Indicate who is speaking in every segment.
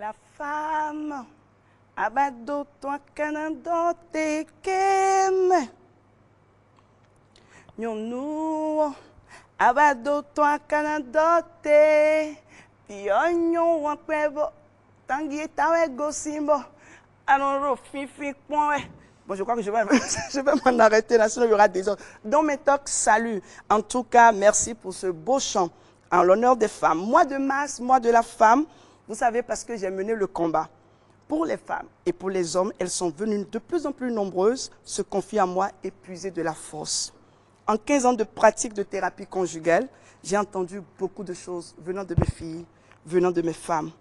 Speaker 1: La femme, abado toi canandote kem. Nyonou, abado toi canandote. Pionyo wakwebo, tangi tawe gosimbo. Alors, fifi point. Bon, je crois que je vais m'en arrêter là, sinon il y aura des autres. Donc, mes talks, salut. En tout cas, merci pour ce beau chant en l'honneur des femmes. Mois de mars, mois de la femme, vous savez, parce que j'ai mené le combat. Pour les femmes et pour les hommes, elles sont venues de plus en plus nombreuses, se confier à moi, épuisées de la force. En 15 ans de pratique de thérapie conjugale, j'ai entendu beaucoup de choses venant de mes filles, venant de mes femmes.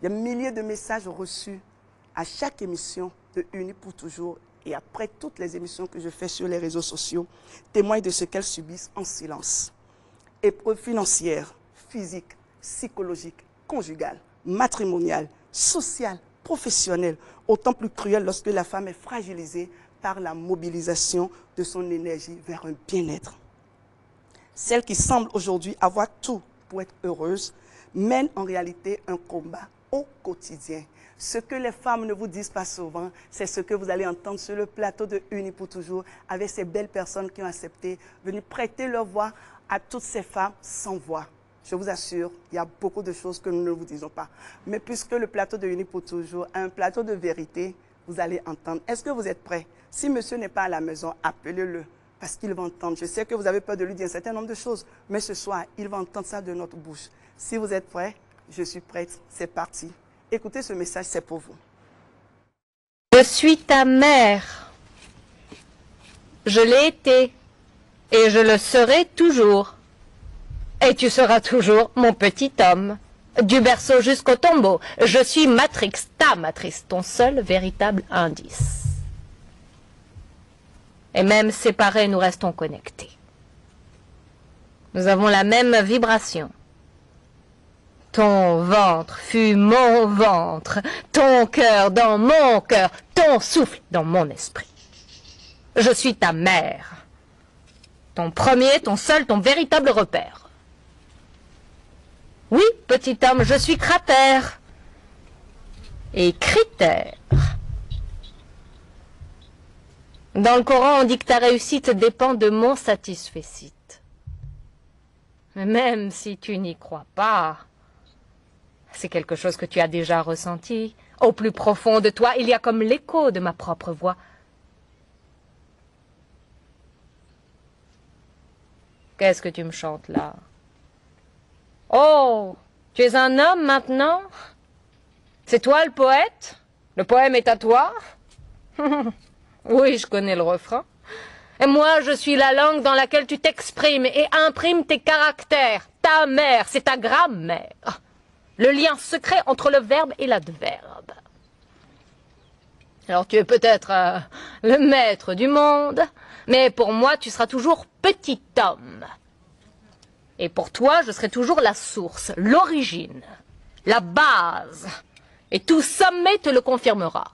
Speaker 1: Il y a milliers de messages reçus à chaque émission de Unis pour toujours et après toutes les émissions que je fais sur les réseaux sociaux, témoignent de ce qu'elles subissent en silence. Épreuves financières, physiques, psychologiques, conjugales, matrimoniales, sociales, professionnelles, autant plus cruelles lorsque la femme est fragilisée par la mobilisation de son énergie vers un bien-être. Celles qui semblent aujourd'hui avoir tout pour être heureuses mènent en réalité un combat au quotidien. Ce que les femmes ne vous disent pas souvent, c'est ce que vous allez entendre sur le plateau de Unis pour toujours avec ces belles personnes qui ont accepté de venir prêter leur voix à toutes ces femmes sans voix. Je vous assure, il y a beaucoup de choses que nous ne vous disons pas. Mais puisque le plateau de Unis pour toujours est un plateau de vérité, vous allez entendre. Est-ce que vous êtes prêts? Si monsieur n'est pas à la maison, appelez-le parce qu'il va entendre. Je sais que vous avez peur de lui dire un certain nombre de choses, mais ce soir, il va entendre ça de notre bouche. Si vous êtes prêts, je suis prête. C'est parti. Écoutez ce message, c'est pour vous.
Speaker 2: Je suis ta mère. Je l'ai été. Et je le serai toujours. Et tu seras toujours mon petit homme. Du berceau jusqu'au tombeau. Je suis Matrix, ta matrice, ton seul véritable indice. Et même séparés, nous restons connectés. Nous avons la même vibration. Ton ventre fut mon ventre, ton cœur dans mon cœur, ton souffle dans mon esprit. Je suis ta mère, ton premier, ton seul, ton véritable repère. Oui, petit homme, je suis cratère et critère. Dans le Coran, on dit que ta réussite dépend de mon satisfecit. Mais même si tu n'y crois pas, c'est quelque chose que tu as déjà ressenti. Au plus profond de toi, il y a comme l'écho de ma propre voix. Qu'est-ce que tu me chantes là? Oh, tu es un homme maintenant? C'est toi le poète? Le poème est à toi? Oui, je connais le refrain. Et moi, je suis la langue dans laquelle tu t'exprimes et imprimes tes caractères. Ta mère, c'est ta grammaire. Le lien secret entre le verbe et l'adverbe. Alors tu es peut-être le maître du monde, mais pour moi tu seras toujours petit homme. Et pour toi je serai toujours la source, l'origine, la base. Et tout sommet te le confirmera.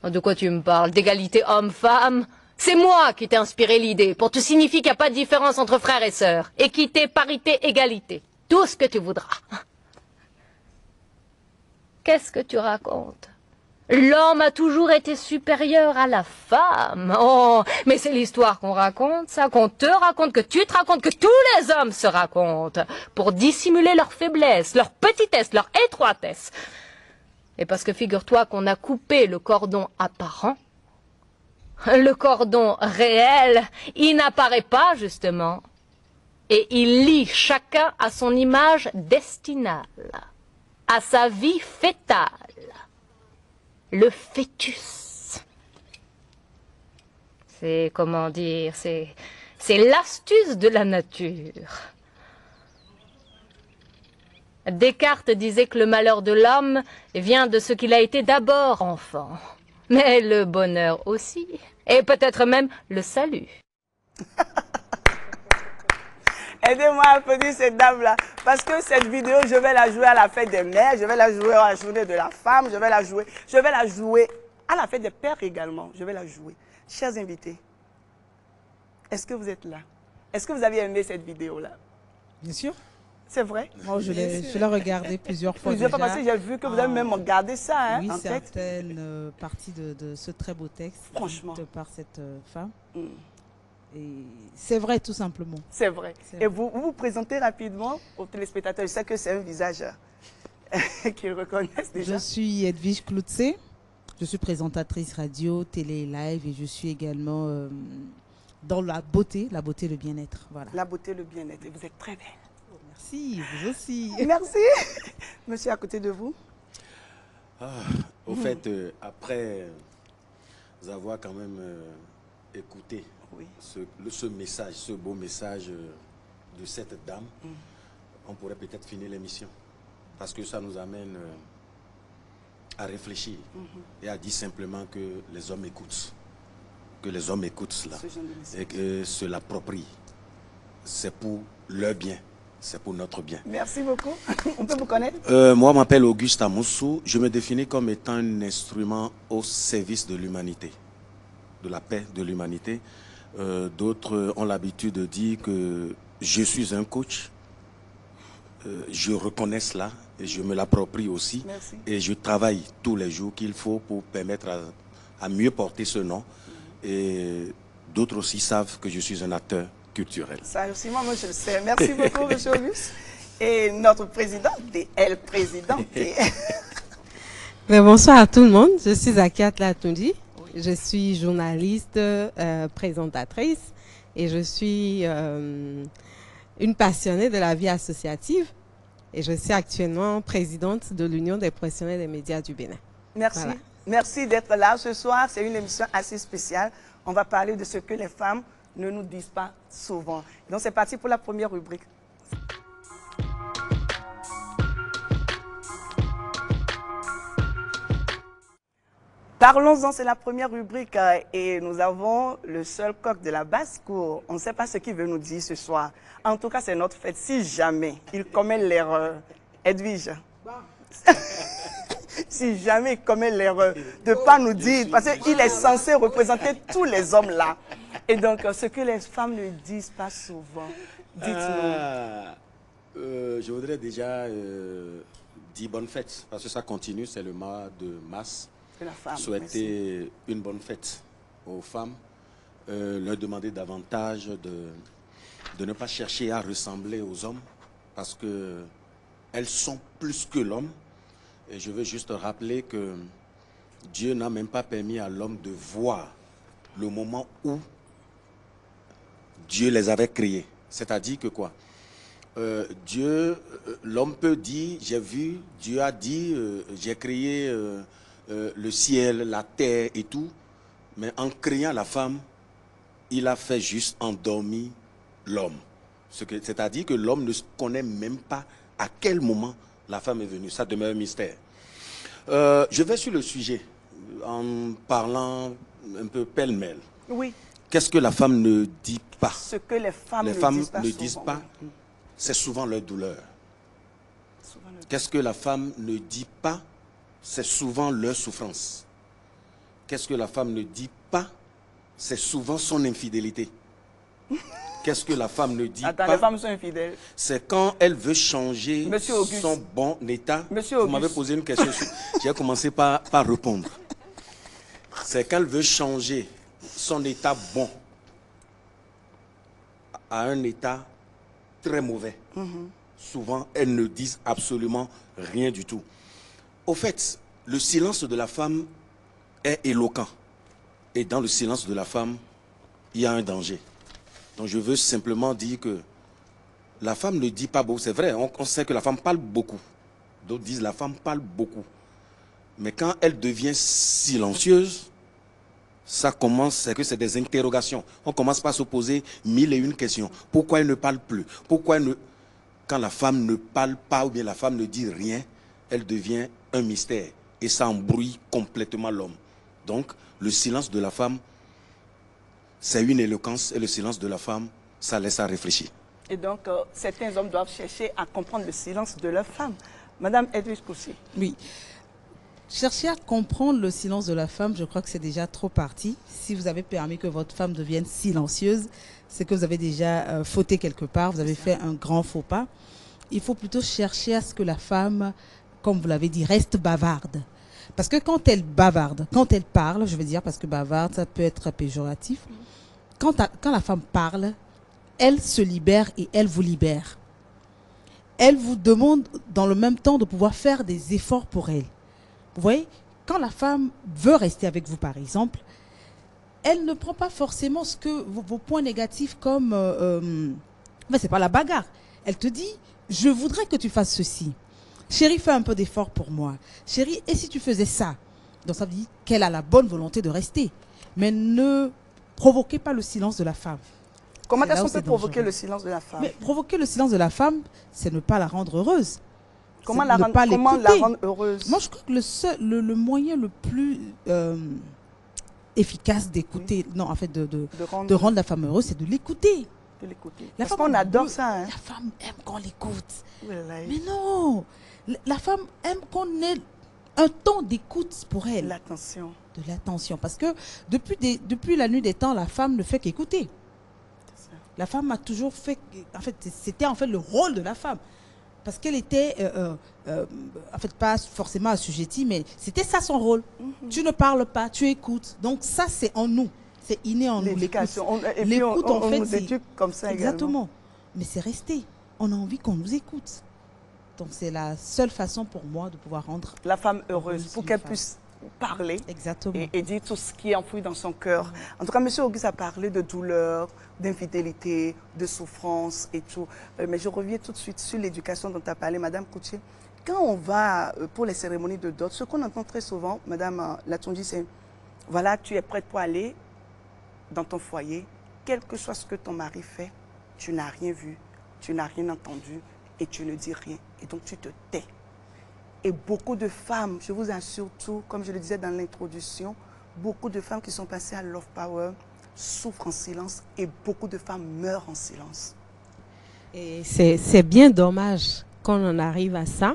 Speaker 2: De quoi tu me parles? D'égalité homme-femme? C'est moi qui t'ai inspiré l'idée pour te signifier qu'il n'y a pas de différence entre frères et sœurs. Équité, parité, égalité. Tout ce que tu voudras. Qu'est-ce que tu racontes? L'homme a toujours été supérieur à la femme. Oh, mais c'est l'histoire qu'on raconte, ça, qu'on te raconte, que tu te racontes, que tous les hommes se racontent, pour dissimuler leur faiblesse, leur petitesse, leur étroitesse. Et parce que figure-toi qu'on a coupé le cordon apparent, le cordon réel, il n'apparaît pas, justement. Et il lie chacun à son image destinale, à sa vie fétale, le fœtus. C'est, comment dire, c'est l'astuce de la nature. Descartes disait que le malheur de l'homme vient de ce qu'il a été d'abord enfant, mais le bonheur aussi, et peut-être même le salut.
Speaker 1: Aidez-moi à applaudir cette dame-là. Parce que cette vidéo, je vais la jouer à la fête des mères, je vais la jouer à la journée de la femme, je vais la jouer à la fête des pères également. Je vais la jouer. Chers invités, est-ce que vous êtes là? Est-ce que vous avez aimé cette vidéo-là?
Speaker 3: Bien sûr.
Speaker 1: C'est vrai?
Speaker 3: Moi, je l'ai regardé plusieurs fois
Speaker 1: Plusieurs
Speaker 3: déjà.
Speaker 1: fois parce que j'ai vu que vous avez même regardé ça, hein,
Speaker 3: Oui,
Speaker 1: en tête.
Speaker 3: certaines parties de ce très beau texte.
Speaker 1: Franchement.
Speaker 3: De par cette femme.
Speaker 1: Mm.
Speaker 3: Et c'est vrai, tout simplement.
Speaker 1: C'est vrai.
Speaker 3: C'est
Speaker 1: Et
Speaker 3: vrai.
Speaker 1: vous présentez rapidement aux téléspectateurs. Je sais que c'est un visage qu'ils reconnaissent déjà.
Speaker 3: Je suis Edwige Cloutse. Je suis présentatrice radio, télé et live. Et je suis également dans la beauté, le bien-être. Voilà.
Speaker 1: La beauté, le bien-être. Et vous êtes très belle.
Speaker 3: Merci, vous aussi.
Speaker 1: Merci. Monsieur à côté de vous.
Speaker 4: Au fait, après avoir quand même écouté
Speaker 1: Oui.
Speaker 4: ce message, ce beau message de cette dame, on pourrait peut-être finir l'émission. Parce que ça nous amène à réfléchir et à dire simplement que les hommes écoutent. Que les hommes écoutent cela
Speaker 1: Ce genre de message.
Speaker 4: et que se l'approprient. C'est pour leur bien, c'est pour notre bien.
Speaker 1: Merci beaucoup. On peut vous connaître?
Speaker 4: Moi, je m'appelle Auguste Amoussou. Je me définis comme étant un instrument au service de l'humanité, de la paix de l'humanité. D'autres ont l'habitude de dire que je suis un coach. Je reconnais cela et je me l'approprie aussi.
Speaker 1: Merci.
Speaker 4: Et je travaille tous les jours qu'il faut pour permettre à mieux porter ce nom. Et d'autres aussi savent que je suis un acteur culturel.
Speaker 1: Ça aussi, moi, je le sais. Merci beaucoup, monsieur Auguste. Et notre présidente, elle présidente.
Speaker 5: Bonsoir à tout le monde, je suis Zakiat Latoundi, je suis journaliste, présentatrice et je suis une passionnée de la vie associative et je suis actuellement présidente de l'Union des professionnels des médias du Bénin.
Speaker 1: Merci.
Speaker 5: Voilà.
Speaker 1: Merci d'être là ce soir. C'est une émission assez spéciale. On va parler de ce que les femmes ne nous disent pas souvent. Donc c'est parti pour la première rubrique. Parlons-en, c'est la première rubrique et nous avons le seul coq de la basse-cour. On ne sait pas ce qu'il veut nous dire ce soir. En tout cas, c'est notre fête. Si jamais il commet l'erreur, Edwige, si jamais il commet l'erreur de ne pas nous dire, parce qu'il est censé représenter tous les hommes là. Et donc, ce que les femmes ne disent pas souvent, dites-nous.
Speaker 4: Je voudrais déjà dire bonne fête, parce que ça continue, c'est le mois de mars.
Speaker 1: La femme,
Speaker 4: Souhaiter une bonne fête aux femmes, leur demander davantage de ne pas chercher à ressembler aux hommes, parce qu'elles sont plus que l'homme. Et je veux juste rappeler que Dieu n'a même pas permis à l'homme de voir le moment où Dieu les avait créés. C'est-à-dire que quoi? L'homme peut dire, j'ai vu, Dieu a dit, j'ai créé le ciel, la terre et tout, mais en créant la femme, il a fait juste endormir l'homme. C'est-à-dire que l'homme ne connaît même pas à quel moment la femme est venue. Ça demeure un mystère. Je vais sur le sujet en parlant un peu pêle-mêle.
Speaker 1: Oui.
Speaker 4: Qu'est-ce que la femme ne dit pas?
Speaker 1: Ce que les femmes
Speaker 4: ne disent pas, c'est souvent leur douleur. Qu'est-ce que la femme ne dit pas? C'est souvent leur souffrance. Qu'est-ce que la femme ne dit pas? C'est souvent son infidélité. Qu'est-ce que la femme ne dit pas?
Speaker 1: Les femmes sont infidèles.
Speaker 4: C'est quand elle veut changer son bon état. Vous m'avez posé une question. J'ai commencé par répondre. C'est quand elle veut changer son état bon à un état très mauvais. Souvent, elles ne disent absolument rien du tout. Au fait, le silence de la femme est éloquent. Et dans le silence de la femme, il y a un danger. Donc je veux simplement dire que la femme ne dit pas beaucoup. C'est vrai, on sait que la femme parle beaucoup. D'autres disent que la femme parle beaucoup. Mais quand elle devient silencieuse, ça commence, c'est que c'est des interrogations. On commence par se poser mille et une questions. Pourquoi elle ne parle plus? Pourquoi elle ne... Quand la femme ne parle pas ou bien la femme ne dit rien, elle devient un mystère et ça embrouille complètement l'homme. Donc, le silence de la femme, c'est une éloquence et le silence de la femme, ça laisse à réfléchir.
Speaker 1: Et donc, certains hommes doivent chercher à comprendre le silence de leur femme. Madame Edwige Koussi.
Speaker 3: Oui. Chercher à comprendre le silence de la femme, je crois que c'est déjà trop parti. Si vous avez permis que votre femme devienne silencieuse, c'est que vous avez déjà fauté quelque part, vous avez fait un grand faux pas. il faut plutôt chercher à ce que la femme, comme vous l'avez dit, reste bavarde. Parce que quand elle bavarde, quand elle parle, je veux dire, parce que bavarde, ça peut être péjoratif, quand la femme parle, elle se libère et elle vous libère. Elle vous demande dans le même temps de pouvoir faire des efforts pour elle. Vous voyez, quand la femme veut rester avec vous, par exemple, elle ne prend pas forcément ce que vos points négatifs comme... mais c'est pas la bagarre. Elle te dit, je voudrais que tu fasses ceci. Chérie, fais un peu d'effort pour moi. Chérie, et si tu faisais ça? Donc ça veut dire qu'elle a la bonne volonté de rester. Mais ne provoquez pas le silence de la femme.
Speaker 1: Comment
Speaker 3: C'est
Speaker 1: est-ce
Speaker 3: là
Speaker 1: qu'on
Speaker 3: où
Speaker 1: peut
Speaker 3: c'est
Speaker 1: provoquer
Speaker 3: dangereux.
Speaker 1: le silence de la femme?
Speaker 3: Mais provoquer le silence de la femme, c'est ne pas la rendre heureuse.
Speaker 1: Comment
Speaker 3: C'est
Speaker 1: la
Speaker 3: ne
Speaker 1: rendre,
Speaker 3: pas
Speaker 1: comment la
Speaker 3: l'écouter.
Speaker 1: rendre heureuse?
Speaker 3: Moi, je crois que le moyen le plus efficace d'écouter, non, en fait, de rendre la femme heureuse, c'est de l'écouter.
Speaker 1: de l'écouter.
Speaker 3: La
Speaker 1: Parce
Speaker 3: femme
Speaker 1: qu'on adore
Speaker 3: veut-
Speaker 1: ça. Hein?
Speaker 3: La femme aime qu'on l'écoute.
Speaker 1: Wallahi.
Speaker 3: Mais non, la femme aime qu'on ait un temps d'écoute pour elle,
Speaker 1: L'attention.
Speaker 3: de l'attention. Parce que depuis la nuit des temps, la femme ne fait qu'écouter.
Speaker 1: C'est ça.
Speaker 3: La femme a toujours fait, en fait, c'était en fait le rôle de la femme. Parce qu'elle était, en fait, pas forcément assujettie, mais c'était ça son rôle. Tu ne parles pas, tu écoutes. Donc ça, c'est en nous. C'est inné en nous, l'écoute.
Speaker 1: L'éducation. Et puis on,
Speaker 3: L'écoute, en fait,
Speaker 1: nous
Speaker 3: c'est-
Speaker 1: éduque comme ça également.
Speaker 3: Exactement. Mais c'est resté. On a envie qu'on nous écoute. Donc c'est la seule façon pour moi de pouvoir rendre...
Speaker 1: La femme heureuse,
Speaker 3: Heureuse,
Speaker 1: pour
Speaker 3: une
Speaker 1: qu'elle
Speaker 3: femme.
Speaker 1: puisse parler
Speaker 3: Exactement.
Speaker 1: et dire tout ce qui est enfoui dans son cœur. En tout cas, M. Auguste a parlé de douleur, d'infidélité, de souffrance et tout. Mais je reviens tout de suite sur l'éducation dont tu as parlé, Madame Koutié. Quand on va pour les cérémonies de dot, ce qu'on entend très souvent, Madame Latonji, c'est voilà, tu es prête pour aller dans ton foyer, quel que soit ce que ton mari fait, tu n'as rien vu, tu n'as rien entendu et tu ne dis rien. Et donc tu te tais. Et beaucoup de femmes, je vous assure tout, comme je le disais dans l'introduction, beaucoup de femmes qui sont passées à Love Power souffrent en silence et beaucoup de femmes meurent en silence.
Speaker 5: Et c'est bien dommage qu'on en arrive à ça.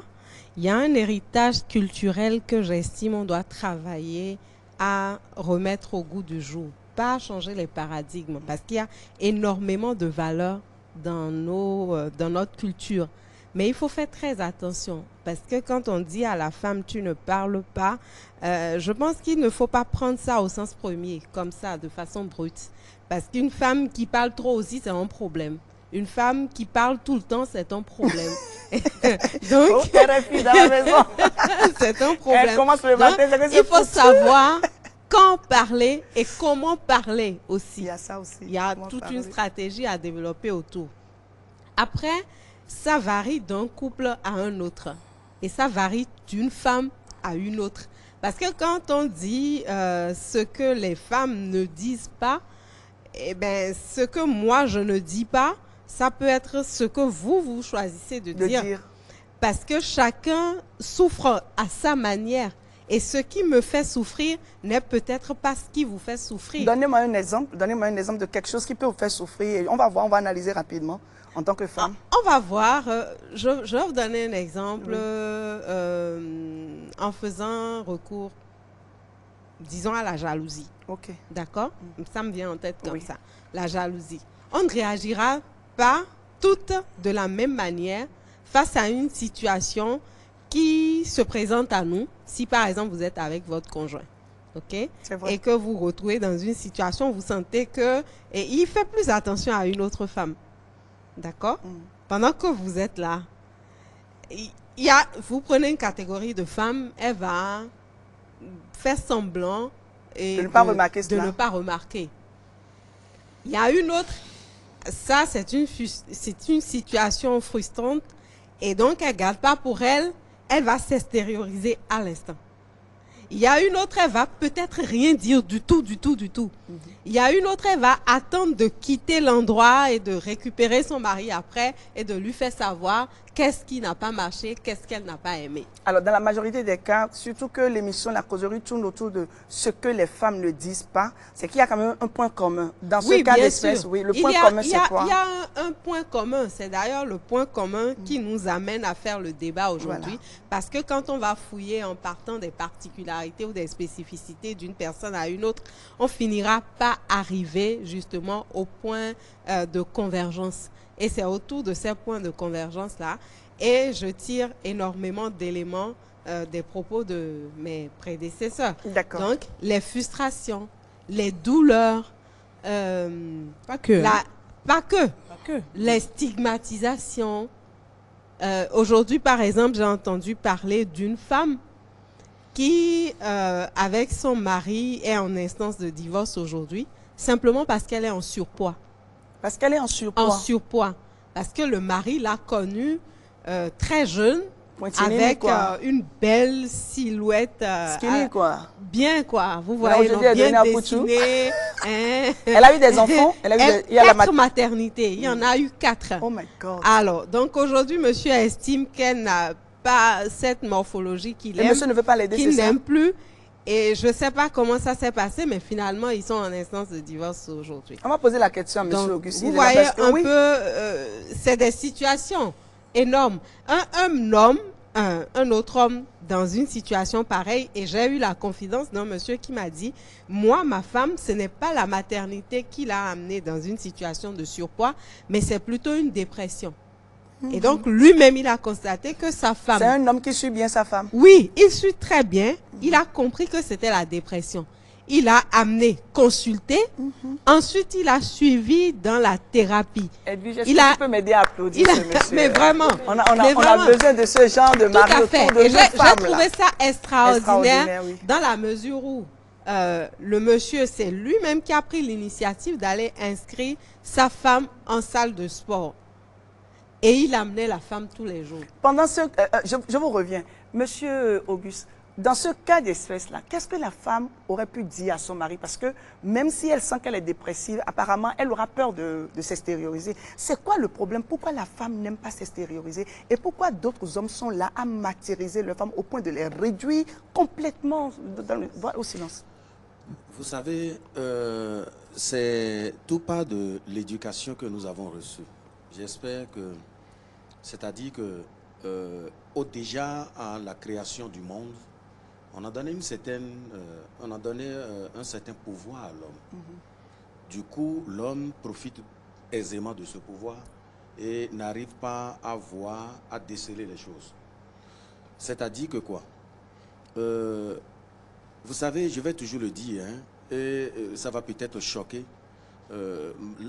Speaker 5: Il y a un héritage culturel que j'estime on doit travailler à remettre au goût du jour, pas à changer les paradigmes, parce qu'il y a énormément de valeurs dans notre culture. Mais il faut faire très attention, parce que quand on dit à la femme « tu ne parles pas », je pense qu'il ne faut pas prendre ça au sens premier, comme ça, de façon brute. Parce qu'une femme qui parle trop aussi, c'est un problème. Une femme qui parle tout le temps, c'est un problème. Donc,
Speaker 1: Oh, RFI dans la maison.
Speaker 5: c'est un
Speaker 1: Elle
Speaker 5: problème.
Speaker 1: commence le
Speaker 5: Donc,
Speaker 1: matin, c'est que
Speaker 5: il
Speaker 1: c'est
Speaker 5: faut
Speaker 1: foutu.
Speaker 5: savoir quand parler et comment parler
Speaker 1: Il
Speaker 5: aussi.
Speaker 1: y a ça aussi.
Speaker 5: Il y a
Speaker 1: Comment
Speaker 5: toute
Speaker 1: parler.
Speaker 5: une stratégie à développer autour. Après, ça varie d'un couple à un autre. Et ça varie d'une femme à une autre. Parce que quand on dit ce que les femmes ne disent pas, eh ben, ce que moi je ne dis pas, ça peut être ce que vous choisissez de
Speaker 1: De
Speaker 5: dire.
Speaker 1: dire.
Speaker 5: Parce que chacun souffre à sa manière. Et ce qui me fait souffrir n'est peut-être pas ce qui vous fait souffrir.
Speaker 1: Donnez-moi un exemple. Donnez-moi un exemple de quelque chose qui peut vous faire souffrir. Et on va voir, on va analyser rapidement en tant que femme.
Speaker 5: On va voir, je vais vous donner un exemple en faisant recours, disons, à la jalousie.
Speaker 1: Ok.
Speaker 5: D'accord? Ça me vient en tête comme
Speaker 1: Oui.
Speaker 5: ça. La jalousie. On ne réagira pas toutes de la même manière face à une situation qui se présente à nous, si par exemple vous êtes avec votre conjoint. OK?
Speaker 1: C'est vrai.
Speaker 5: Et que vous vous retrouvez dans une situation où vous sentez que et il fait plus attention à une autre femme. D'accord? Pendant que vous êtes là, vous prenez une catégorie de femmes, elle va faire semblant et
Speaker 1: De ne pas remarquer
Speaker 5: de
Speaker 1: cela.
Speaker 5: ne pas remarquer. Il y a une autre, ça c'est une situation frustrante et donc elle ne garde pas pour elle, elle va s'extérioriser à l'instant. Il y a une autre, elle va peut-être rien dire du tout. Il y a une autre, elle va attendre de quitter l'endroit et de récupérer son mari après et de lui faire savoir qu'est-ce qui n'a pas marché, qu'est-ce qu'elle n'a pas aimé.
Speaker 1: Alors, dans la majorité des cas, surtout que l'émission La Causerie tourne autour de ce que les femmes ne disent pas, c'est qu'il y a quand même un point commun. Dans ce cas
Speaker 5: bien
Speaker 1: d'espèce,
Speaker 5: sûr.
Speaker 1: oui, le
Speaker 5: Il
Speaker 1: point
Speaker 5: y a-
Speaker 1: commun,
Speaker 5: il y
Speaker 1: c'est
Speaker 5: a-
Speaker 1: quoi?
Speaker 5: Il y a un point commun. C'est d'ailleurs le point commun qui nous amène à faire le débat aujourd'hui.
Speaker 1: Voilà.
Speaker 5: Parce que quand on va fouiller en partant des particularités ou des spécificités d'une personne à une autre, on finira par arriver justement au point de convergence. Et c'est autour de ces points de convergence-là et je tire énormément d'éléments des propos de mes prédécesseurs.
Speaker 1: D'accord.
Speaker 5: Donc, les frustrations, les douleurs,
Speaker 3: Pas que.
Speaker 5: pas que,
Speaker 3: Pas que.
Speaker 5: les stigmatisations. Aujourd'hui, par exemple, j'ai entendu parler d'une femme qui, avec son mari, est en instance de divorce aujourd'hui, simplement parce qu'elle est en surpoids.
Speaker 1: Parce qu'elle est en surpoids.
Speaker 5: En surpoids. Parce que le mari l'a connue très jeune,
Speaker 1: Pointilline,
Speaker 5: avec
Speaker 1: quoi.
Speaker 5: une belle silhouette.
Speaker 1: Skinny, quoi.
Speaker 5: Bien, quoi. Vous
Speaker 1: Voilà,
Speaker 5: voyez,
Speaker 1: aujourd'hui, elle est
Speaker 5: bien
Speaker 1: devenue à Poutou.
Speaker 5: dessinée. Hein.
Speaker 1: Elle a eu des enfants. Elle a eu il y a la
Speaker 5: 4 maternités. Il y en a eu 4.
Speaker 1: Oh my God.
Speaker 5: Alors, donc aujourd'hui, monsieur estime qu'elle n'a pas cette morphologie qu'il
Speaker 1: Et
Speaker 5: aime,
Speaker 1: monsieur ne veut pas l'aider,
Speaker 5: qu'il
Speaker 1: c'est ça?
Speaker 5: n'aime plus. Et je ne sais pas comment ça s'est passé, mais finalement, ils sont en instance de divorce aujourd'hui.
Speaker 1: On va poser la question à monsieur
Speaker 5: Donc,
Speaker 1: Auguste.
Speaker 5: vous
Speaker 1: Il est là
Speaker 5: voyez
Speaker 1: parce que
Speaker 5: un
Speaker 1: oui.
Speaker 5: peu, c'est des situations énormes. Un homme, un autre homme dans une situation pareille, et j'ai eu la confidence d'un monsieur qui m'a dit, moi, ma femme, ce n'est pas la maternité qui l'a amenée dans une situation de surpoids, mais c'est plutôt une dépression. Et donc, lui-même, il a constaté que sa femme...
Speaker 1: C'est un homme qui suit bien sa femme.
Speaker 5: Oui, il suit très bien. Il a compris que c'était la dépression. Il a amené consulter. Ensuite, il a suivi dans la thérapie.
Speaker 1: Edwige, est-ce
Speaker 5: Il
Speaker 1: que
Speaker 5: a-
Speaker 1: tu peux m'aider à applaudir ce monsieur?
Speaker 5: Mais vraiment.
Speaker 1: On a
Speaker 5: Mais vraiment.
Speaker 1: besoin de ce genre de
Speaker 5: Tout
Speaker 1: mari
Speaker 5: à fait.
Speaker 1: autour de
Speaker 5: Et
Speaker 1: nos
Speaker 5: j'ai
Speaker 1: femmes.
Speaker 5: trouvé ça extraordinaire,
Speaker 1: Extraordinaire, oui.
Speaker 5: dans la mesure où le monsieur, c'est lui-même qui a pris l'initiative d'aller inscrire sa femme en salle de sport. Et il amenait la femme tous les jours.
Speaker 1: Pendant ce... je vous reviens. Monsieur Auguste, dans ce cas d'espèce-là, qu'est-ce que la femme aurait pu dire à son mari? Parce que même si elle sent qu'elle est dépressive, apparemment, elle aura peur de s'extérioriser. C'est quoi le problème? Pourquoi la femme n'aime pas s'extérioriser? Et pourquoi d'autres hommes sont là à martyriser les femmes au point de les réduire complètement au silence?
Speaker 4: Vous savez, c'est tout part de l'éducation que nous avons reçue. J'espère que, c'est-à-dire que, déjà à la création du monde, on a donné un certain pouvoir à l'homme. Du coup, l'homme profite aisément de ce pouvoir et n'arrive pas à voir, à déceler les choses. C'est-à-dire que quoi? Vous savez, je vais toujours le dire, hein, et ça va peut-être choquer.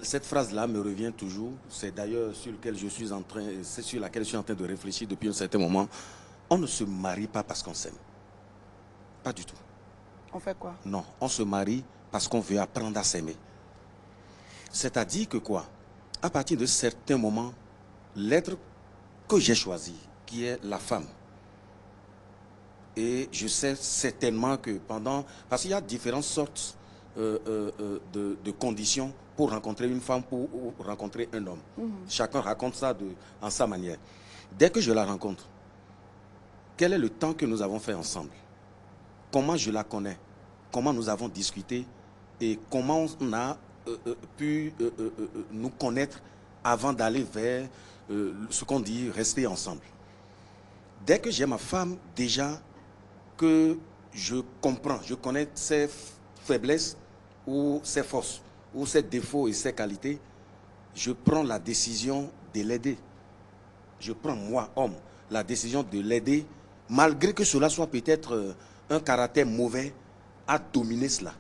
Speaker 4: Cette phrase-là me revient toujours. C'est d'ailleurs sur laquelle je suis en train de réfléchir depuis un certain moment. On ne se marie pas parce qu'on s'aime. Pas du tout.
Speaker 1: On fait quoi?
Speaker 4: Non, on se marie parce qu'on veut apprendre à s'aimer. C'est-à-dire que quoi? À partir de certains moments, l'être que j'ai choisi, qui est la femme, et je sais certainement que parce qu'il y a différentes sortes de conditions pour rencontrer une femme, pour rencontrer un homme. Chacun raconte ça en sa manière. Dès que je la rencontre, quel est le temps que nous avons fait ensemble? Comment je la connais? Comment nous avons discuté? Et comment on a pu nous connaître avant d'aller vers ce qu'on dit rester ensemble? Dès que j'ai ma femme, déjà que je comprends, je connais ses faiblesses ou ses forces, ou ses défauts et ses qualités, je prends la décision de l'aider. Je prends, moi, homme, la décision de l'aider, malgré que cela soit peut-être un caractère mauvais, à dominer cela.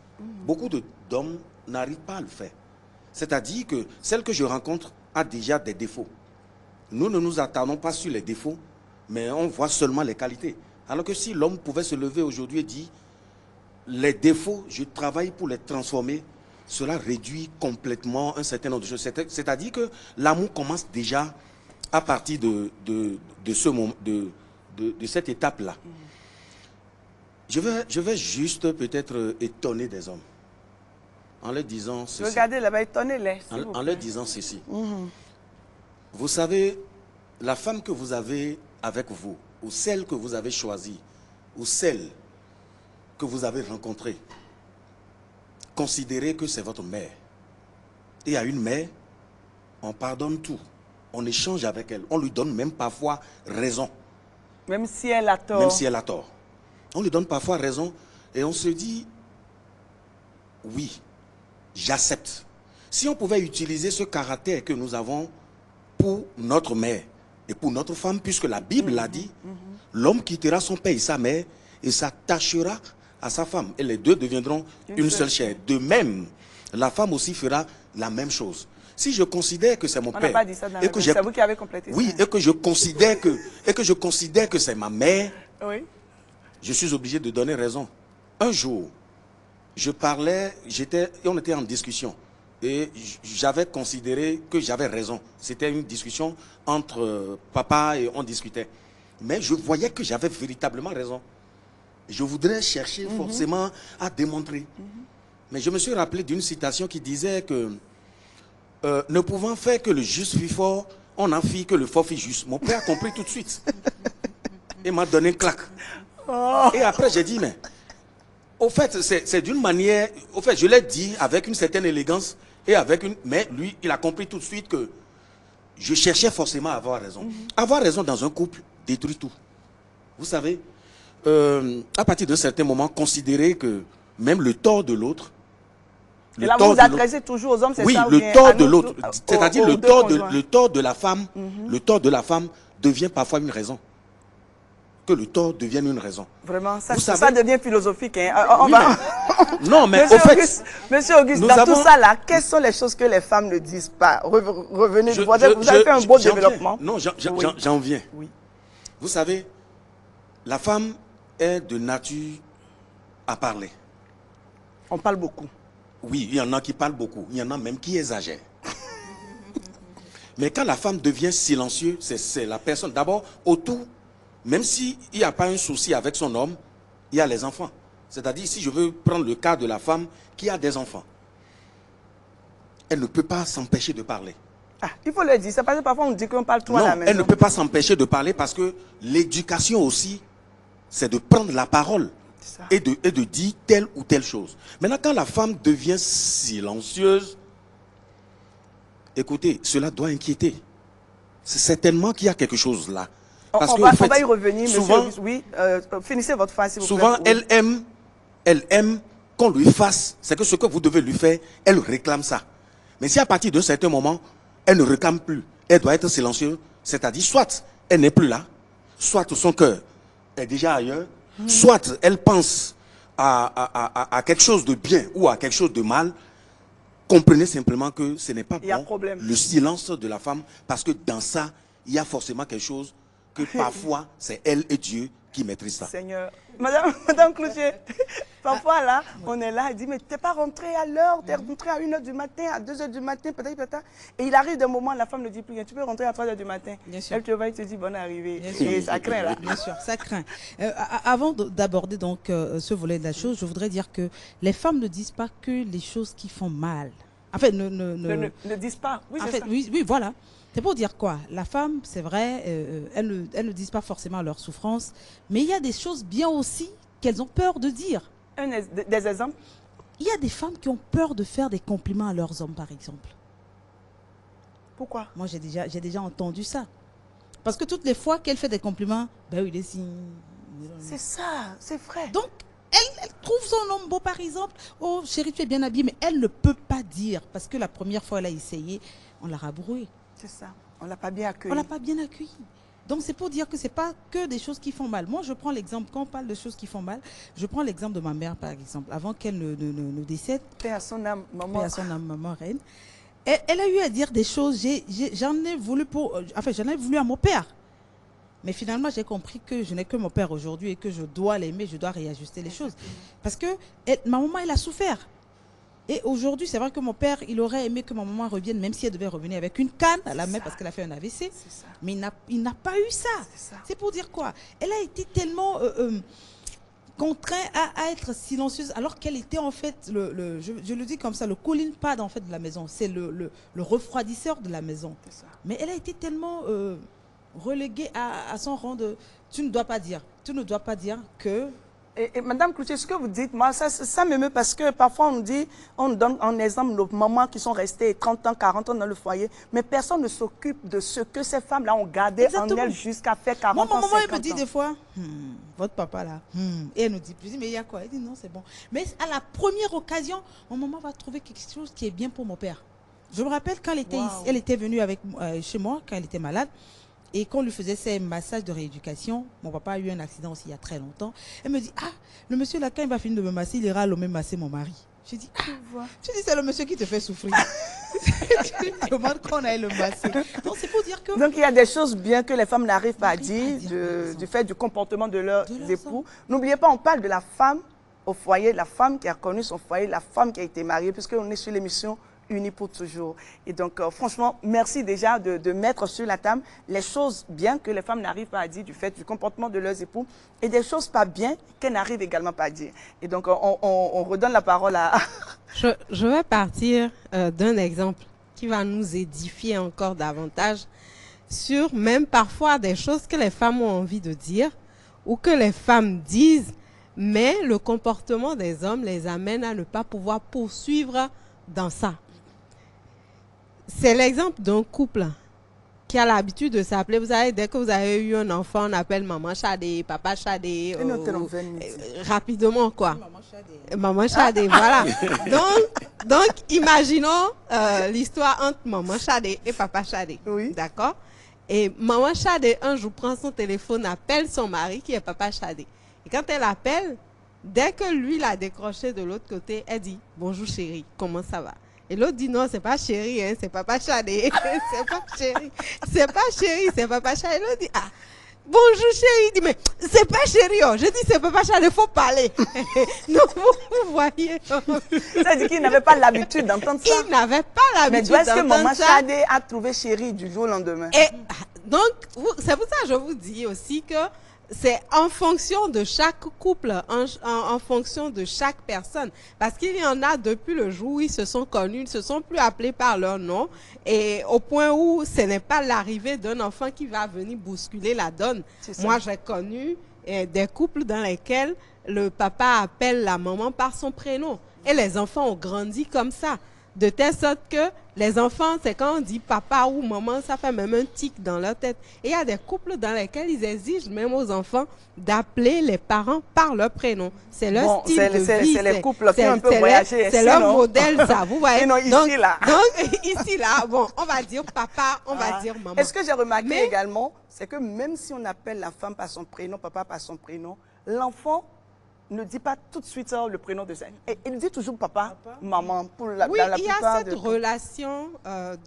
Speaker 4: Beaucoup d'hommes n'arrivent pas à le faire. C'est-à-dire que celle que je rencontre a déjà des défauts. Nous ne nous attardons pas sur les défauts, mais on voit seulement les qualités. Alors que si l'homme pouvait se lever aujourd'hui et dire les défauts, je travaille pour les transformer, cela réduit complètement un certain nombre de choses. C'est-à-dire que l'amour commence déjà à partir de cette étape-là. Je vais juste peut-être étonner des hommes en leur disant ceci.
Speaker 1: Regardez là-bas, étonnez-les.
Speaker 4: En leur disant ceci. Vous savez, la femme que vous avez avec vous, ou celle que vous avez choisie, ou celle que vous avez rencontrée, considérez que c'est votre mère. Et à une mère, on pardonne tout. On échange avec elle. On lui donne même parfois raison.
Speaker 1: Même si elle a tort.
Speaker 4: Même si elle a tort. On lui donne parfois raison et on se dit, oui, j'accepte. Si on pouvait utiliser ce caractère que nous avons pour notre mère Et pour notre femme, puisque la Bible l'a dit, l'homme quittera son père et sa mère et s'attachera à sa femme. Et les deux deviendront une seule chair. De même, la femme aussi fera la même chose. Si je considère que c'est mon père,
Speaker 1: pas dit ça dans
Speaker 4: et
Speaker 1: la
Speaker 4: que
Speaker 1: Bible, c'est vous qui avez complété
Speaker 4: oui,
Speaker 1: ça.
Speaker 4: et que je considère que c'est ma mère,
Speaker 1: Oui.
Speaker 4: je suis obligé de donner raison. Un jour, je parlais, on était en discussion. Et j'avais considéré que j'avais raison. C'était une discussion entre papa et on discutait. Mais je voyais que j'avais véritablement raison. Je voudrais chercher forcément à démontrer. Mais je me suis rappelé d'une citation qui disait que ne pouvant faire que le juste fit fort, on en fit que le fort fit juste. Mon père a compris tout de suite. Il m'a donné une claque. Et après j'ai dit, mais au fait, c'est d'une manière, au fait, je l'ai dit avec une certaine élégance et avec une, mais lui, il a compris tout de suite que je cherchais forcément à avoir raison. Avoir raison dans un couple détruit tout. Vous savez, à partir d'un certain moment, considérer que même le tort de l'autre,
Speaker 1: Et là, vous vous adressez toujours aux hommes, c'est
Speaker 4: oui,
Speaker 1: ça?
Speaker 4: le tort de l'autre, c'est-à-dire le tort de la femme, le tort de la femme devient parfois une raison. Que le tort devienne une raison.
Speaker 1: Vraiment, ça,
Speaker 4: Vous savez,
Speaker 1: ça devient philosophique. Hein.
Speaker 4: Oui, non, mais
Speaker 1: Monsieur
Speaker 4: au fait,
Speaker 1: Auguste, Monsieur Auguste, dans tout ça là, quelles sont les choses que les femmes ne disent pas? Revenez, vous avez fait un beau développement.
Speaker 4: Non, j'en viens.
Speaker 1: Oui.
Speaker 4: Vous savez, la femme est de nature à parler.
Speaker 1: On parle beaucoup.
Speaker 4: Oui, il y en a qui parlent beaucoup. Il y en a même qui exagèrent. Mais quand la femme devient silencieuse, c'est la personne. D'abord, autour, même s'il n'y a pas un souci avec son homme, il y a les enfants. C'est-à-dire, si je veux prendre le cas de la femme qui a des enfants, elle ne peut pas s'empêcher de parler.
Speaker 1: Ah, il faut le dire, c'est parce que parfois on dit qu'on parle trop à la
Speaker 4: Non,
Speaker 1: maison.
Speaker 4: elle ne peut pas s'empêcher de parler parce que l'éducation aussi, c'est de prendre la parole et de dire telle ou telle chose. Maintenant, quand la femme devient silencieuse, écoutez, cela doit inquiéter. C'est certainement qu'il y a quelque chose là. Parce
Speaker 1: on va y revenir,
Speaker 4: souvent,
Speaker 1: monsieur Auguste. Oui, finissez votre phrase, s'il vous plaît.
Speaker 4: Souvent,
Speaker 1: Oui.
Speaker 4: elle aime qu'on lui fasse, c'est que ce que vous devez lui faire, elle réclame ça. Mais si à partir d'un certain moment, elle ne réclame plus, elle doit être silencieuse, c'est-à-dire soit elle n'est plus là, soit son cœur est déjà ailleurs, soit elle pense à quelque chose de bien ou à quelque chose de mal. Comprenez simplement que ce n'est pas bon le silence de la femme, parce que dans ça, il y a forcément quelque chose que parfois c'est elle et Dieu qui maîtrisent ça.
Speaker 1: Seigneur. Madame Cloutier, parfois là, on est là, elle dit, mais tu n'es pas rentré à l'heure, tu es rentré à 1h du matin, à 2h du matin, peut-être. Et il arrive des moments, la femme ne dit plus rien, tu peux rentrer à 3h du matin.
Speaker 3: Bien sûr.
Speaker 1: Elle te va et te dit, bonne arrivée.
Speaker 3: Bien sûr.
Speaker 1: Et ça craint là.
Speaker 3: Bien sûr, ça craint. Avant d'aborder donc ce volet de la chose, je voudrais dire que les femmes ne disent pas que les choses qui font mal. En fait,
Speaker 1: Ne disent pas. Oui,
Speaker 3: en
Speaker 1: c'est
Speaker 3: fait,
Speaker 1: ça.
Speaker 3: oui, voilà. C'est pour dire quoi? La femme, c'est vrai, elles ne disent pas forcément leur souffrance, mais il y a des choses bien aussi qu'elles ont peur de dire.
Speaker 1: Des exemples?
Speaker 3: Il y a des femmes qui ont peur de faire des compliments à leurs hommes, par exemple.
Speaker 1: Pourquoi?
Speaker 3: Moi, j'ai déjà entendu ça. Parce que toutes les fois qu'elle fait des compliments, ben oui, il est si...
Speaker 1: C'est ça, c'est vrai.
Speaker 3: Donc, elle trouve son homme beau, par exemple. Oh, chérie, tu es bien habillée, mais elle ne peut pas dire. Parce que la première fois, elle a essayé, on l'a rabrouée.
Speaker 1: C'est ça. On ne l'a pas bien accueilli.
Speaker 3: On ne l'a pas bien accueilli. Donc, c'est pour dire que ce n'est pas que des choses qui font mal. Moi, je prends l'exemple, quand on parle de choses qui font mal, je prends l'exemple de ma mère, par exemple. Avant qu'elle ne décède,
Speaker 1: Paix à son âme, maman.
Speaker 3: paix à son âme, maman reine, elle a eu à dire des choses. J'en ai voulu à mon père. Mais finalement, j'ai compris que je n'ai que mon père aujourd'hui et que je dois l'aimer, je dois réajuster les choses. Parce que ma maman, elle a souffert. Et aujourd'hui, c'est vrai que mon père, il aurait aimé que ma maman revienne, même si elle devait revenir avec une canne à la main parce qu'elle a fait un AVC. Mais il n'a pas eu ça. C'est pour dire quoi? Elle a été tellement contrainte à être silencieuse, alors qu'elle était en fait, je le dis comme ça, le cooling pad en fait de la maison. C'est le refroidisseur de la maison. Mais elle a été tellement reléguée à son rang de tu ne dois pas dire que...
Speaker 1: Et Madame Cloutier, ce que vous dites, moi, ça m'émeut parce que parfois on donne en exemple nos mamans qui sont restées 30 ans, 40 ans dans le foyer, mais personne ne s'occupe de ce que ces femmes-là ont gardé en elles jusqu'à faire 40 ans, 50 ans.
Speaker 3: Moi, maman, elle me dit des fois, votre papa là, et elle nous dit, mais il y a quoi? Elle dit non, c'est bon. Mais à la première occasion, mon maman va trouver quelque chose qui est bien pour mon père. Je me rappelle quand elle était venue chez moi, quand elle était malade, Et quand on lui faisait ses massages de rééducation, mon papa a eu un accident aussi il y a très longtemps. Elle me dit, ah, le monsieur là, quand il va finir de me masser, il ira même masser mon mari. Je dis, ah, je dis, c'est le monsieur qui te fait souffrir. Tu demandes qu'on aille le masser. Donc c'est pour dire que...
Speaker 1: Donc il y a des choses bien que les femmes n'arrivent pas à dire,
Speaker 3: dire,
Speaker 1: du fait du comportement de leurs époux.
Speaker 3: hommes.
Speaker 1: N'oubliez pas, on parle de la femme au foyer, la femme qui a connu son foyer, la femme qui a été mariée, puisqu'on est sur l'émission Unis pour toujours. Et donc, franchement, merci déjà de mettre sur la table les choses bien que les femmes n'arrivent pas à dire du fait du comportement de leurs époux et des choses pas bien qu'elles n'arrivent également pas à dire. Et donc, on redonne la parole à...
Speaker 5: Je vais partir d'un exemple qui va nous édifier encore davantage sur même parfois des choses que les femmes ont envie de dire ou que les femmes disent, mais le comportement des hommes les amène à ne pas pouvoir poursuivre dans ça. C'est l'exemple d'un couple qui a l'habitude de s'appeler, vous savez, dès que vous avez eu un enfant, on appelle maman Chadé, papa Chadé, rapidement quoi. Maman Chadé, voilà. Donc imaginons l'histoire entre maman Chadé et papa Chadé.
Speaker 1: Oui.
Speaker 5: D'accord? Et maman Chadé, un jour, prend son téléphone, appelle son mari qui est papa Chadé. Et quand elle appelle, dès que lui l'a décroché de l'autre côté, elle dit « Bonjour chérie, comment ça va ?» Et l'autre dit « Non, c'est pas chérie, hein, c'est papa Chadé. » C'est pas chérie, c'est pas chérie, c'est papa Chadé. L'autre dit « Ah, bonjour chérie. » Il dit « Mais c'est pas chérie, oh. Je dis c'est papa Chadé, il faut parler. » Non, vous voyez.
Speaker 1: Ça veut dire qu'il n'avait pas l'habitude d'entendre ça.
Speaker 5: Il n'avait pas l'habitude
Speaker 1: Mais d'où est-ce que
Speaker 5: d'entendre
Speaker 1: maman
Speaker 5: ça.
Speaker 1: Chadé a trouvé chérie du jour au lendemain?
Speaker 5: Et donc, c'est pour ça que je vous dis aussi que c'est en fonction de chaque couple, en fonction de chaque personne. Parce qu'il y en a depuis le jour où ils se sont connus, ils ne se sont plus appelés par leur nom. Et au point où ce n'est pas l'arrivée d'un enfant qui va venir bousculer la donne. Moi, j'ai connu des couples dans lesquels le papa appelle la maman par son prénom. Et les enfants ont grandi comme ça. De telle sorte que les enfants, c'est quand on dit papa ou maman, ça fait même un tic dans leur tête. Et il y a des couples dans lesquels ils exigent même aux enfants d'appeler les parents par leur prénom. C'est leur style de vie.
Speaker 1: C'est les couples qui ont un peu voyagé.
Speaker 5: C'est leur modèle, ça. Vous voyez.
Speaker 1: Sinon, ici, là.
Speaker 5: Donc, ici, là, bon, on va dire papa, on va dire maman.
Speaker 1: Est-ce que j'ai remarqué également, c'est que même si on appelle la femme par son prénom, papa par son prénom, l'enfant ne dit pas tout de suite le prénom de ça. Et il dit toujours papa, maman. Pour la,
Speaker 5: oui,
Speaker 1: dans la
Speaker 5: il y a cette relation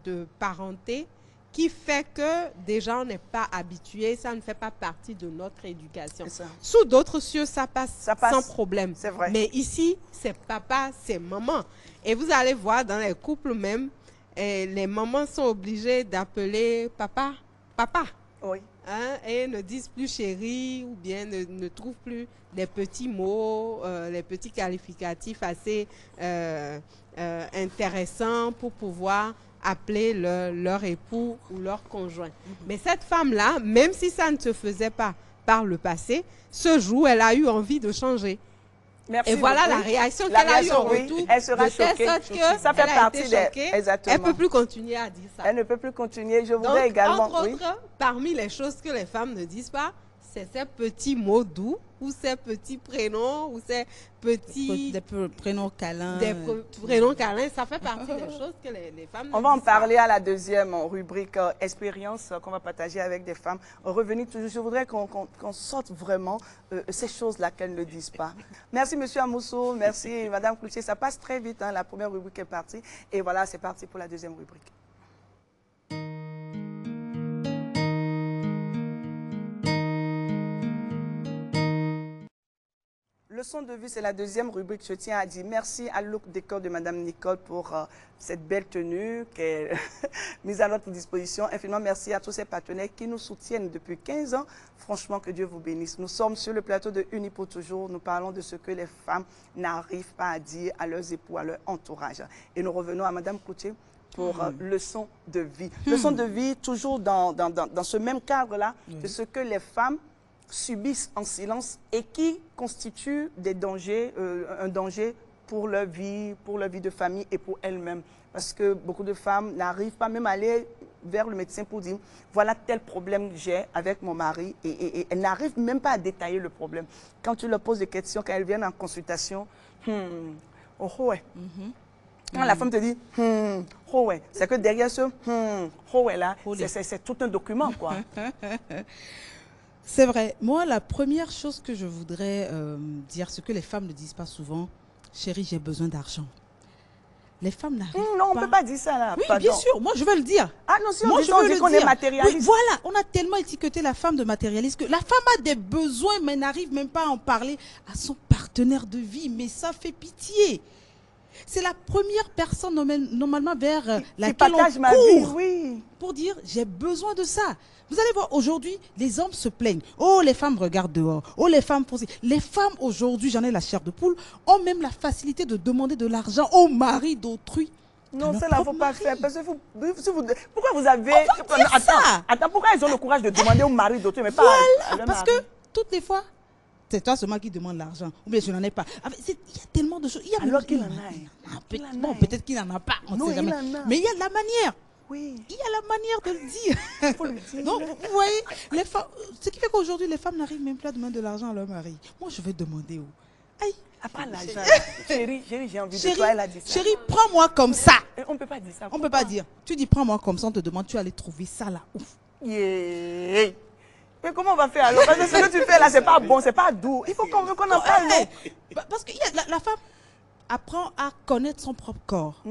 Speaker 5: de parenté qui fait que déjà on n'est pas habitué, ça ne fait pas partie de notre éducation. Sous d'autres cieux, ça passe sans problème.
Speaker 1: C'est vrai.
Speaker 5: Mais ici, c'est papa, c'est maman. Et vous allez voir dans les couples même, les mamans sont obligées d'appeler papa, papa.
Speaker 1: Oui.
Speaker 5: Hein, et ne disent plus chérie ou bien ne trouvent plus les petits mots, les petits qualificatifs assez intéressants pour pouvoir appeler leur époux ou leur conjoint. Mais cette femme-là, même si ça ne se faisait pas par le passé, ce jour, elle a eu envie de changer.
Speaker 1: Merci
Speaker 5: et voilà
Speaker 1: beaucoup.
Speaker 5: la réaction qu'elle a eue en retour.
Speaker 1: Elle sera choquée. Ça fait partie des... Exactement.
Speaker 5: Elle ne peut plus continuer à dire ça.
Speaker 1: Elle ne peut plus continuer. Je voudrais également...
Speaker 5: Entre autres, parmi les choses que les femmes ne disent pas, c'est ces petits mots doux ou ces petits prénoms ou ces petits...
Speaker 3: Des prénoms câlins.
Speaker 5: Des prénoms câlins, ça fait partie des choses que les femmes
Speaker 1: On va en parler à la deuxième rubrique expérience qu'on va partager avec des femmes. Revenir toujours, je voudrais qu'on sorte vraiment ces choses-là qu'elles ne disent pas. Merci Monsieur Amousso, merci Madame Cloutier. Ça passe très vite, hein, la première rubrique est partie. Et voilà, c'est parti pour la deuxième rubrique. Leçon de vie, c'est la deuxième rubrique. Je tiens à dire merci à look décor de Madame Nicole pour cette belle tenue qui est mise à notre disposition. Infiniment merci à tous ces partenaires qui nous soutiennent depuis 15 ans. Franchement, que Dieu vous bénisse. Nous sommes sur le plateau de Unis pour toujours. Nous parlons de ce que les femmes n'arrivent pas à dire à leurs époux, à leur entourage. Et nous revenons à Madame Cloutier pour leçon de vie. Leçon de vie, toujours dans ce même cadre-là, de ce que les femmes subissent en silence et qui constituent des dangers, un danger pour leur vie de famille et pour elles-mêmes. Parce que beaucoup de femmes n'arrivent pas même à aller vers le médecin pour dire voilà tel problème que j'ai avec mon mari et elles n'arrivent même pas à détailler le problème. Quand tu leur poses des questions, quand elles viennent en consultation, Quand la femme te dit, oh ouais, c'est que derrière ce oh ouais là, c'est tout un document, quoi.
Speaker 3: C'est vrai. Moi, la première chose que je voudrais dire, ce que les femmes ne disent pas souvent, chérie, j'ai besoin d'argent. Les femmes n'arrivent pas.
Speaker 1: Non, on ne peut pas dire ça là.
Speaker 3: Oui,
Speaker 1: pardon.
Speaker 3: bien sûr. Moi, je veux le dire.
Speaker 1: Ah non, si on
Speaker 3: Moi,
Speaker 1: dit,
Speaker 3: je
Speaker 1: on
Speaker 3: veux
Speaker 1: dit
Speaker 3: le
Speaker 1: qu'on est
Speaker 3: dire.
Speaker 1: matérialiste.
Speaker 3: Oui, voilà, on a tellement étiqueté la femme de matérialiste que la femme a des besoins, mais n'arrive même pas à en parler à son partenaire de vie. Mais ça fait pitié. C'est la première personne normalement vers laquelle
Speaker 1: partage
Speaker 3: on
Speaker 1: ma vie,
Speaker 3: court
Speaker 1: oui.
Speaker 3: pour dire j'ai besoin de ça. Vous allez voir, aujourd'hui, les hommes se plaignent. Oh, les femmes regardent dehors. Oh, les femmes font ci. Les femmes, aujourd'hui, j'en ai la chair de poule, ont même la facilité de demander de l'argent au mari d'autrui.
Speaker 1: Non, ça là, il ne faut pas faire. Parce que pourquoi vous avez...
Speaker 3: ça.
Speaker 1: Attends, pourquoi ils ont le courage de demander au mari d'autrui, mais pas à leur
Speaker 3: Parce
Speaker 1: mari?
Speaker 3: que toutes les fois, c'est toi seulement qui demande l'argent. Ou bien je n'en ai pas. Il y a tellement de choses. Il y a
Speaker 1: Alors qu'il en a.
Speaker 3: Bon, peut-être qu'il n'en a pas. On
Speaker 1: Non,
Speaker 3: sait jamais.
Speaker 1: il en a.
Speaker 3: Mais il y a la manière.
Speaker 1: Oui.
Speaker 3: Il y a la manière de le dire.
Speaker 1: Il faut le dire.
Speaker 3: Donc, vous voyez, les femmes, ce qui fait qu'aujourd'hui, les femmes n'arrivent même plus à demander de l'argent à leur mari. Moi, je vais demander où? Aïe.
Speaker 1: Après l'argent, chérie, j'ai envie de
Speaker 3: Chérie,
Speaker 1: toi, elle a dit ça.
Speaker 3: chérie, prends-moi comme ça.
Speaker 1: On ne peut pas dire ça.
Speaker 3: On ne peut pas dire. Tu dis prends-moi comme ça, on te demande, tu vas aller trouver ça là. Ouf.
Speaker 1: Yeah. Mais comment on va faire alors? Parce que ce que tu fais là, c'est pas bon, c'est pas doux. Il faut qu'on en parle. Non?
Speaker 3: Parce que la femme apprend à connaître son propre corps.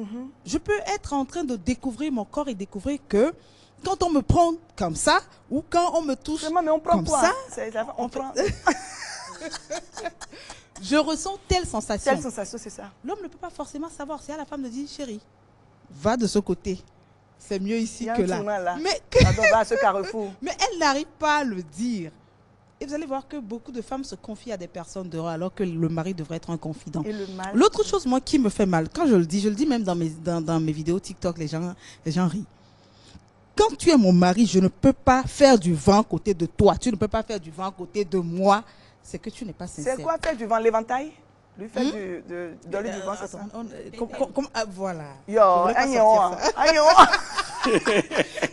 Speaker 3: Je peux être en train de découvrir mon corps et découvrir que quand on me prend comme ça ou quand on me touche
Speaker 1: Mais on prend
Speaker 3: comme
Speaker 1: quoi?
Speaker 3: ça,
Speaker 1: On prend.
Speaker 3: je ressens telle sensation.
Speaker 1: Quelle sensation, c'est ça?
Speaker 3: L'homme ne peut pas forcément savoir. C'est à la femme de dire, chérie, va de ce côté. C'est mieux ici que là. Mais,
Speaker 1: pardon, va à ce carrefour.
Speaker 3: mais elle n'arrive pas à le dire. Et vous allez voir que beaucoup de femmes se confient à des personnes dehors alors que le mari devrait être un confident.
Speaker 1: Et le mal.
Speaker 3: L'autre chose, moi, qui me fait mal, quand je le dis même dans mes vidéos TikTok, les gens rient. Quand tu es mon mari, je ne peux pas faire du vent à côté de toi. Tu ne peux pas faire du vent à côté de moi. C'est que tu n'es pas sincère.
Speaker 1: C'est quoi faire du vent? L'éventail? Lui faire donner du vent, c'est ça?
Speaker 3: Voilà.
Speaker 1: Yo,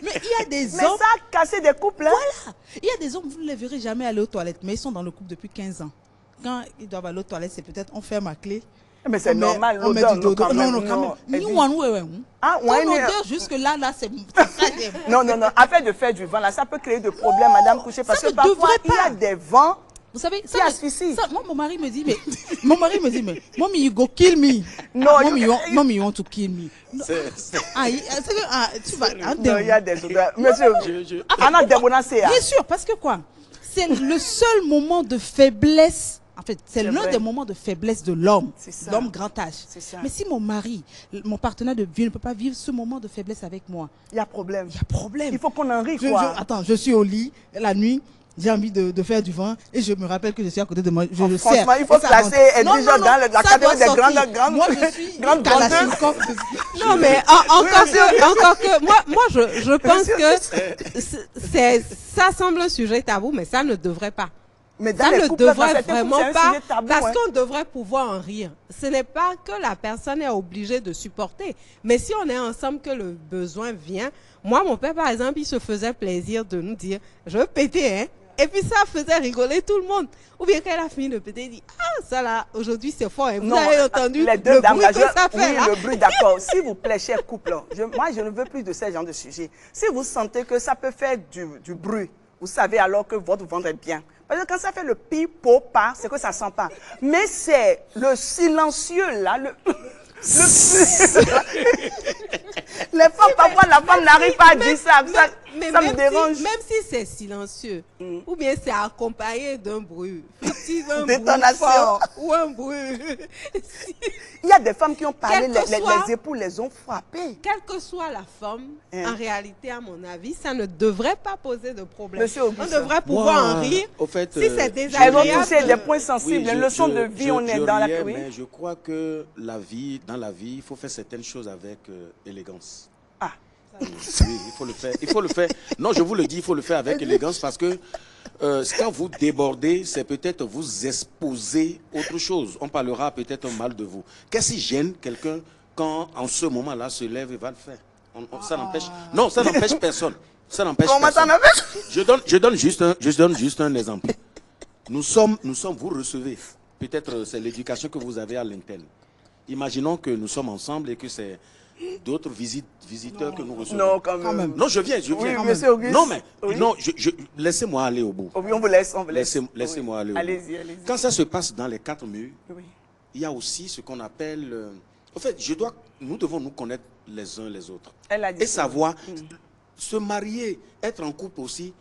Speaker 3: Mais il y a des
Speaker 1: Mais
Speaker 3: hommes...
Speaker 1: ça a cassé des couples. Hein?
Speaker 3: Voilà. Il y a des hommes, vous ne les verrez jamais aller aux toilettes, mais ils sont dans le couple depuis 15 ans. Quand ils doivent aller aux toilettes, c'est peut-être on ferme la clé.
Speaker 1: Mais c'est normal, l'odeur, non, quand même.
Speaker 3: Non. L'odeur, jusque-là, c'est...
Speaker 1: Non. Afin de faire du vent, là, ça peut créer de problèmes, madame Couché, parce que parfois, il y a des vents.
Speaker 3: Vous savez,
Speaker 1: ça asphyxie.
Speaker 3: Moi, mon mari me dit, mais mommy, you go kill me.
Speaker 1: Non,
Speaker 3: mommy, you want to kill me. Tu vas...
Speaker 1: Non, il y a des odeurs. Monsieur, Anna Debonacea.
Speaker 3: Bien sûr, parce que quoi? C'est le seul moment de faiblesse. En fait, c'est l'un des moments de faiblesse de l'homme, l'homme grand âge. Mais si mon mari, mon partenaire de vie ne peut pas vivre ce moment de faiblesse avec moi,
Speaker 1: il y a problème.
Speaker 3: Il y a problème.
Speaker 1: Il faut qu'on en rie, quoi.
Speaker 3: Attends, je suis au lit, la nuit, j'ai envie de faire du vent et je me rappelle que je suis à côté de moi. Je le sais.
Speaker 1: Franchement, il faut classer Edwige dans la catégorie des grandes.
Speaker 3: Moi, je suis
Speaker 1: grande
Speaker 5: Non, mais encore que moi, je pense que ça semble un sujet tabou, mais ça ne devrait pas.
Speaker 1: Mais dans
Speaker 5: ça
Speaker 1: les
Speaker 5: ne
Speaker 1: couples,
Speaker 5: devrait vraiment pas,
Speaker 1: tabou,
Speaker 5: parce qu'on devrait pouvoir en rire. Ce n'est pas que la personne est obligée de supporter, mais si on est ensemble que le besoin vient. Moi, mon père, par exemple, il se faisait plaisir de nous dire, je veux péter, hein. Et puis ça faisait rigoler tout le monde. Ou bien quand elle a fini de péter, il dit, ah, ça là, aujourd'hui c'est fort. Et vous avez entendu
Speaker 1: les deux
Speaker 5: le
Speaker 1: dames,
Speaker 5: bruit que ça fait
Speaker 1: oui,
Speaker 5: là.
Speaker 1: le bruit, d'accord. S'il vous plaît, cher couple, moi, je ne veux plus de ce genre de sujet. Si vous sentez que ça peut faire du bruit, vous savez alors que votre ventre est bien. Parce que quand ça fait le pipo-pas, c'est que ça ne sent pas. Mais c'est le silencieux là, les femmes, parfois, la femme n'arrive pas à dire ça. Ça me dérange.
Speaker 5: Même si c'est silencieux, ou bien c'est accompagné d'un bruit, un
Speaker 1: détonation,
Speaker 5: bruit fort, ou un bruit.
Speaker 1: Il y a des femmes qui ont parlé, les époux les ont frappées.
Speaker 5: Quelle que soit la femme, en réalité, à mon avis, ça ne devrait pas poser de problème.
Speaker 1: Monsieur Auguste,
Speaker 5: on devrait pouvoir en rire.
Speaker 4: Au fait,
Speaker 5: si c'est désagréable.
Speaker 1: Elles vont toucher des points sensibles, une leçon de vie, on est dans la vie.
Speaker 4: Mais je crois que dans la vie, il faut faire certaines choses avec élégance.
Speaker 1: Ah.
Speaker 4: Oui, il faut le faire. Non, je vous le dis, il faut le faire avec élégance parce que quand vous débordez, c'est peut-être vous exposer autre chose. On parlera peut-être mal de vous. Qu'est-ce qui gêne quelqu'un quand, en ce moment-là, se lève et va le faire? Ça n'empêche. Non, ça n'empêche personne. Ça n'empêche personne. Je donne juste un exemple. Nous sommes, vous recevez. Peut-être c'est l'éducation que vous avez à l'interne. imaginons que nous sommes ensemble et que c'est d'autres visiteurs que nous recevons.
Speaker 1: Non, quand même.
Speaker 4: Non, je viens.
Speaker 1: Oui, monsieur Auguste.
Speaker 4: Non, mais
Speaker 1: Oui.
Speaker 4: non, laissez-moi aller au bout.
Speaker 1: Oh, oui, on vous laisse.
Speaker 4: Laissez-moi
Speaker 1: Oui.
Speaker 4: aller au bout.
Speaker 1: Allez-y, allez-y.
Speaker 4: Quand ça se passe dans les 4 murs,
Speaker 1: Oui.
Speaker 4: il y a aussi ce qu'on appelle... en fait, nous devons nous connaître les uns les autres.
Speaker 1: Elle a dit
Speaker 4: Et
Speaker 1: ça.
Speaker 4: savoir, se marier, être en couple aussi,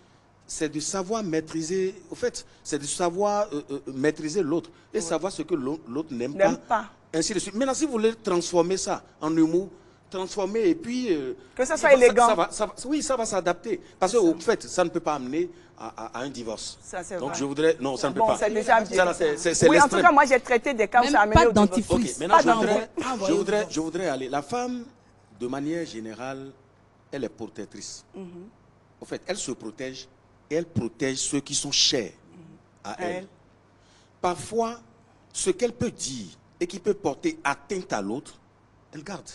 Speaker 4: c'est de savoir maîtriser, en fait, c'est de savoir maîtriser l'autre et savoir ce que l'autre n'aime pas. Ainsi de suite. Maintenant, si vous voulez transformer ça en humour, transformer et puis...
Speaker 1: que ça soit élégant.
Speaker 4: Oui, ça va s'adapter. Parce qu'au fait, ça ne peut pas amener à un divorce.
Speaker 1: Ça, c'est
Speaker 4: Donc
Speaker 1: vrai.
Speaker 4: je voudrais... Non, ça ne peut
Speaker 1: Bon,
Speaker 4: pas.
Speaker 1: c'est déjà bien.
Speaker 4: Ça, là, c'est
Speaker 1: Oui, en tout
Speaker 4: l'extrême.
Speaker 1: cas, moi, j'ai traité des cas où
Speaker 3: Même
Speaker 1: ça a amené
Speaker 3: pas
Speaker 1: au divorce.
Speaker 3: dentifrice.
Speaker 4: Ok, maintenant
Speaker 1: Pas
Speaker 4: je voudrais aller. La femme, de manière générale, elle est protectrice. En fait, elle se protège et elle protège ceux qui sont chers à elle. Parfois, ce qu'elle peut dire et qui peut porter atteinte à l'autre, elle garde.